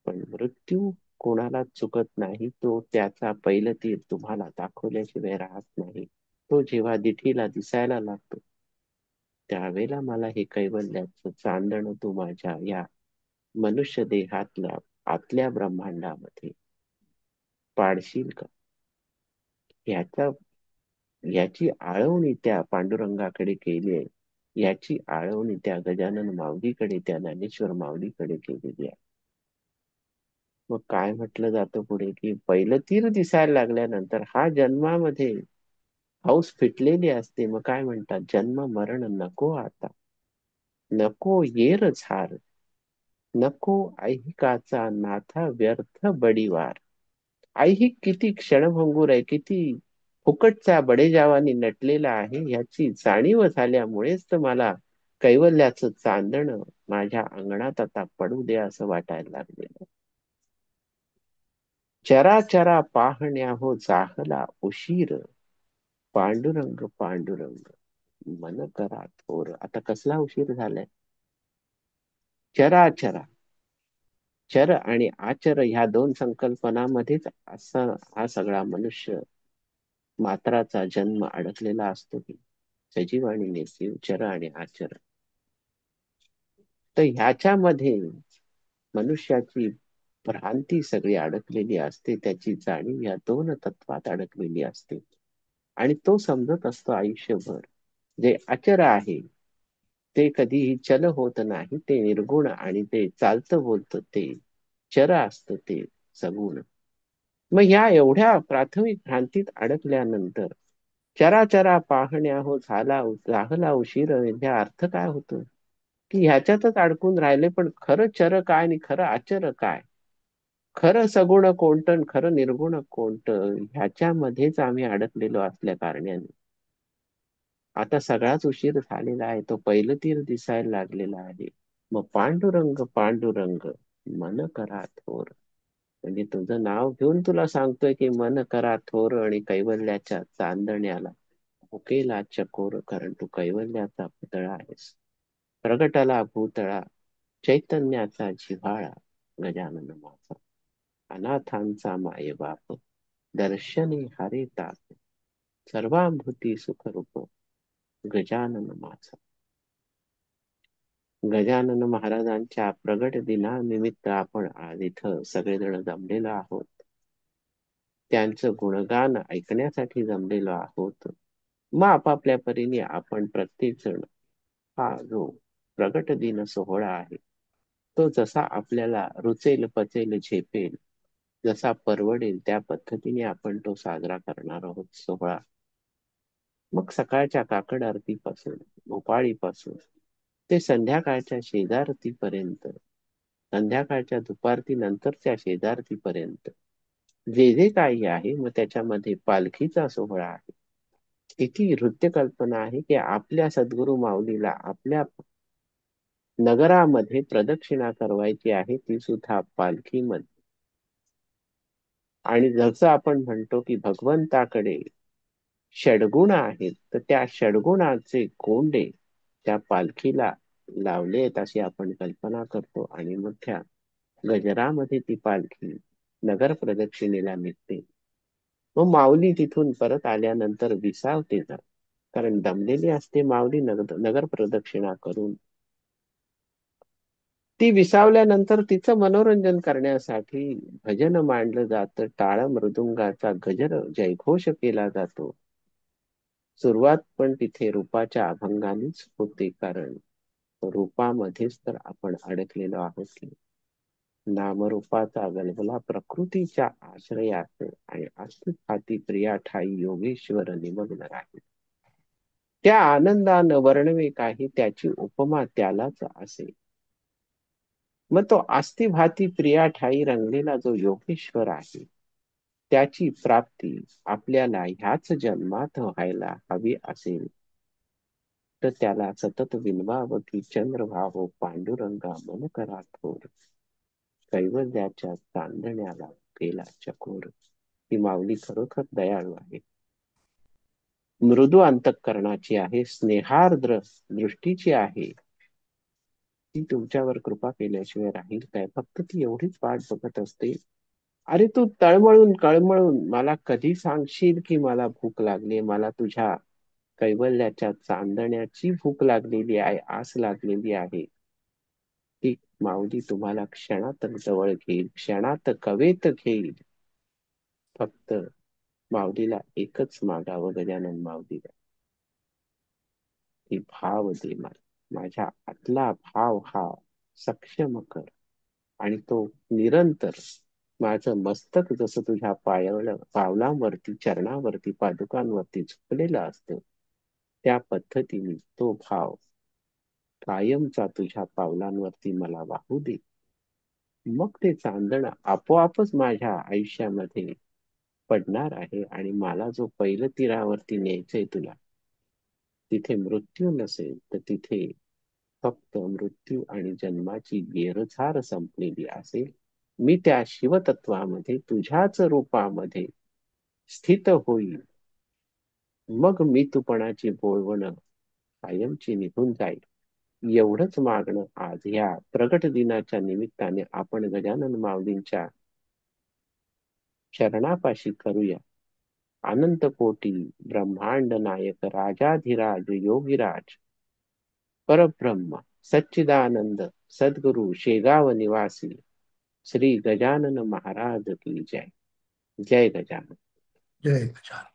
पण मृत्यू कोणाला चुकत नाही. तो त्याचा पहिलं तीर तुम्हाला दाखवल्याशिवाय राहत नाही. तो जेव्हा दिठीला दिसायला लागतो, त्यावेळेला मला हे कैवल्याचं चांदण तू माझ्या या मनुष्य देहातल्या आतल्या ब्रह्मांडामध्ये पाडशील का? याचा याची आळवणी त्या पांडुरंगाकडे केली आहे. याची आळवणी त्या गजानन माऊलीकडे, त्या ज्ञानेश्वर माऊलीकडे केलेली आहे. मग काय म्हटलं जातं पुढे की पहिलं तीर दिसायला लागल्यानंतर हा जन्मामध्ये हौस फिटलेली असते. मग काय म्हणतात, जन्म मरण नको आता, नको येर झार, नको ऐहिकाचा नाथा व्यर्थ बडीवार. ऐहिक किती क्षणभंगूर आहे, किती फुकटच्या बडेजावानी नटलेला आहे, ह्याची जाणीव झाल्यामुळेच तर मला कैवल्याचं चांदण माझ्या अंगणात आता पडू दे असं वाटायला लागलेलं. चराचरा पाहण्या हो जाहला उशीर, पांडुरंग पांडुरंग मन करा थोर. आता कसला उशीर झालाय? चराचरा, चर आणि आचर ह्या 2 संकल्पनामध्येच असा हा सगळा मनुष्य मात्राचा जन्म अडकलेला असतो की सजीव आणि निर्जीव, चर आणि आचर. तर ह्याच्यामध्ये मनुष्याची भ्रांती सगळी अडकलेली असते. त्याची जाणीव या 2 तत्वात अडकलेली असते. आणि तो समजत असतो आयुष्यभर जे अचर आहे ते कधीही चल होत नाही, ते निर्गुण, आणि ते चालतं बोलतं ते चर असतं, ते सगुण. मग ह्या एवढ्या प्राथमिक भ्रांतीत अडकल्यानंतर चराचरा पाहण्या हो झाला उशीर, ह्या अर्थ काय होतो की ह्याच्यातच अडकून राहिले. पण खरं चर काय आणि खरं आचर काय, खरं सगुण कोणतं खरं निर्गुण कोणतं, ह्याच्यामध्येच आम्ही अडकलेलो असल्या कारणाने आता सगळाच उशीर झालेला आहे. तो पहिलं तीर दिसायला लागलेला आहे. मग पांडुरंग पांडुरंग मन करा थोर. म्हणजे तुझं नाव घेऊन तुला सांगतोय की मन करा थोर आणि कैवल्याच्या चांदण्याला भुकेला चकोर, कारण तू कैवल्याचा पुतळा आहेस. प्रगटाला भूतळा चैतन्याचा जिव्हाळा गजानन माझा, अनाथांचा मायबाप दर्शनी हरे ताप, सर्वांभूती सुखरूप गजानन माझा. गजानन महाराजांच्या प्रगट दिनानिमित्त आपण आज इथं सगळेजण जमलेलो आहोत. त्यांचं गुणगान ऐकण्यासाठी जमलेलो आहोत. मग आपापल्या परीने आपण प्रत्येक जण हा जो प्रगट दिन सोहळा आहे तो जसा आपल्याला रुचेल पचेल झेपेल, जसा परवडेल त्या पद्धतीने आपण तो साजरा करणार आहोत सोहळा. मग सकाळच्या काकड आरतीपासून भोपाळीपासून ते संध्याकाळच्या शेजारतीपर्यंत, संध्याकाळच्या दुपारती नंतरच्या शेजारतीपर्यंत जे जे काही आहे, मग त्याच्यामध्ये पालखीचा सोहळा आहे. इतकी नृत्य कल्पना आहे की आपल्या सद्गुरु माऊलीला आपल्या नगरामध्ये प्रदक्षिणा करवायची आहे, ती सुद्धा पालखीमध्ये. आणि जसं आपण म्हणतो की भगवंताकडे षडगुण आहेत, तर त्या षडगुणाचे कोंडे त्या पालखीला लावले आहेत अशी आपण कल्पना करतो. आणि मोठ्या गजरामध्ये ती पालखी नगर प्रदक्षिणेला निघते. मग माऊली तिथून परत आल्यानंतर विसावते ना, कारण दमलेली असते माऊली नगर प्रदक्षिणा करून. ती विसावल्यानंतर तिचं मनोरंजन करण्यासाठी भजन मांडलं जातं, टाळ मृदुंगाचा गजर जयघोष केला जातो. सुरुवात पण तिथे रूपाच्या अभंगानेच होते, कारण रूपामध्येच तर आपण अडकलेलो आहोत की नामरूपाचा गलबला प्रकृतीच्या आश्रयात आणि अस्तित्वाती प्रिया ठाई योगेश्वर निमग्न राहील. त्या आनंदानं वर्णवे काही, त्याची उपमा त्यालाच असे. मग तो अस्तिभाती प्रिया ठाई रंगलेला जो योगेश्वर आहे त्याची प्राप्ती आपल्याला ह्याच जन्मात व्हायला हवी असेल तर त्याला सतत विनवावं की चंद्र व्हावं पांडुरंगा मन करा थोर, कैवल्याच्या चांदण्याला केला चकोर. ही माऊली खरोखर दयाळू आहे, मृदू अंतःकरणाची आहे, स्नेहार्द्र दृष्टीची आहे. ती तुमच्यावर कृपा केल्याशिवाय राहील काय? फक्त ती एवढीच वाट बघत असते, अरे तू तळमळून कळमळून मला कधी सांगशील की मला भूक लागली, मला तुझ्या कैवल्याच्या चांदण्याची भूक लागलेली आहे, आस लागलेली आहे. ती माऊली तुम्हाला क्षणात जवळ घेईल, क्षणात कवेत घेईल. फक्त माऊलीला एकच मागावं, गजानन माऊलीला की भाव दे मला, माझ्या आतला भाव हा सक्षम कर. आणि तो निरंतर माझं मस्तक जसं तुझ्या पावलांवरती चरणावरती पादुकांवरती झुकलेलं असतं, त्या पद्धतीने तो भाव कायमचा तुझ्या पावलांवरती मला वाहू दे. मग ते चांदणं आपोआपच माझ्या आयुष्यामध्ये पडणार आहे आणि मला जो पहिलं तीरावरती न्यायचंय तुला, तिथे मृत्यू नसेल तर तिथे फक्त मृत्यू आणि जन्माची गेरझार संपलेली असेल. मी त्या शिवतत्वामध्ये तुझ्याच रूपामध्ये स्थित होईल. मग मी तुपणाची बोळवण कायमची निघून जाईल. एवढंच मागणं आज ह्या प्रगट दिनाच्या निमित्ताने आपण गजानन माऊलींच्या चरणापाशी करूया. अनंत कोटी ब्रह्मांड नायक राजाधिराज योगीराज परब्रह्म सच्चिदानंद सद्गुरु शेगाव निवासी श्री गजानन महाराज की जय. जय गजानन. जय गजानन.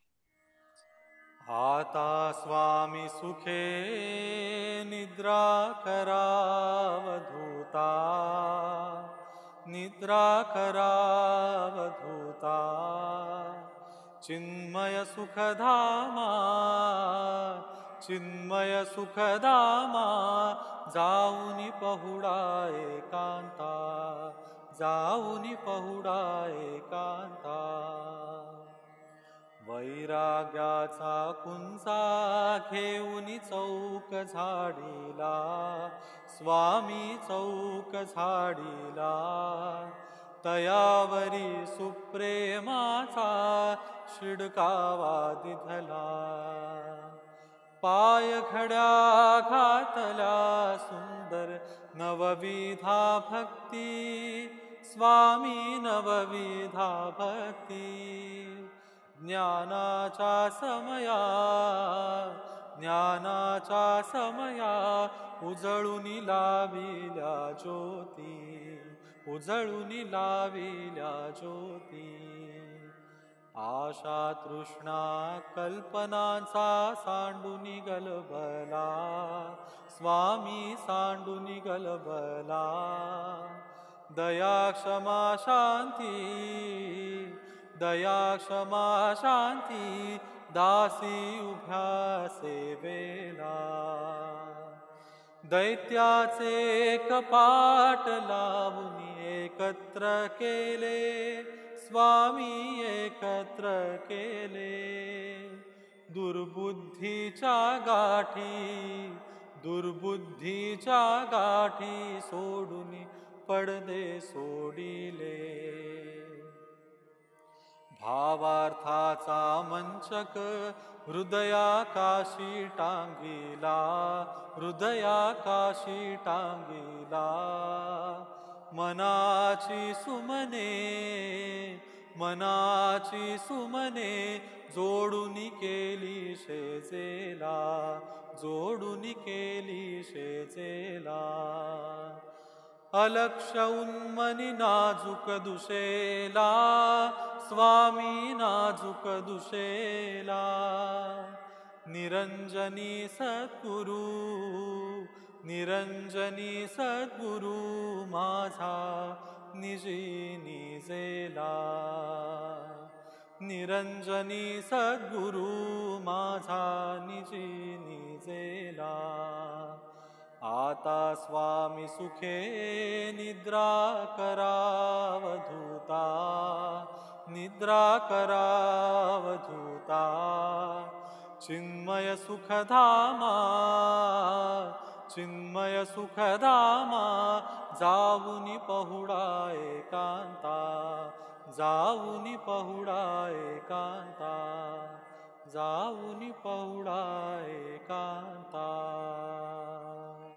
आता स्वामी सुखे निद्रा करावधूता, निद्रा करावधूता चिन्मय सुखधामा चिन्मय सुखधामा जाऊनी पहुडा एकांता जाऊनी पहुडा एकांता वैराग्याचा कुंचा घेऊनी चौक झाडीला स्वामी चौक झाडीला तयावरी सुप्रेमाचा शिडकावा दिधला पाय घड्या घातल्या सुंदर नवविधा भक्ती स्वामी नवविधा भक्ती ज्ञानाचा समया उजळूनी लाविल्या ज्योती उजळूनी लाविल्या ज्योती आशा तृष्णा कल्पनांचा सांडूनी गलबला स्वामी सांडूनी गलबला दया क्षमा शांती दया क्षमा शांती दासी उभ्या सेवेला दैत्याचे कपाट लावून एकत्र केले स्वामी एकत्र केले दुर्बुद्धीच्या गाठी सोडून पडदे सोडिले भावार्थाचा मंचक हृदयाकाशी टांगिला मनाची सुमने जोडून केली शेजेला अलक्ष उन्मनी नाजूक दुशेला स्वामी नाजूक दुशेला निरंजनी सद्गुरु माझा निजी निजेला निरंजनी सद्गुरु माझा निजी निजेला आता स्वामी सुखे निद्रा करावधूता चिन्मय सुखधामा जाऊनी पहुडा एकांता जाऊनी पहुडा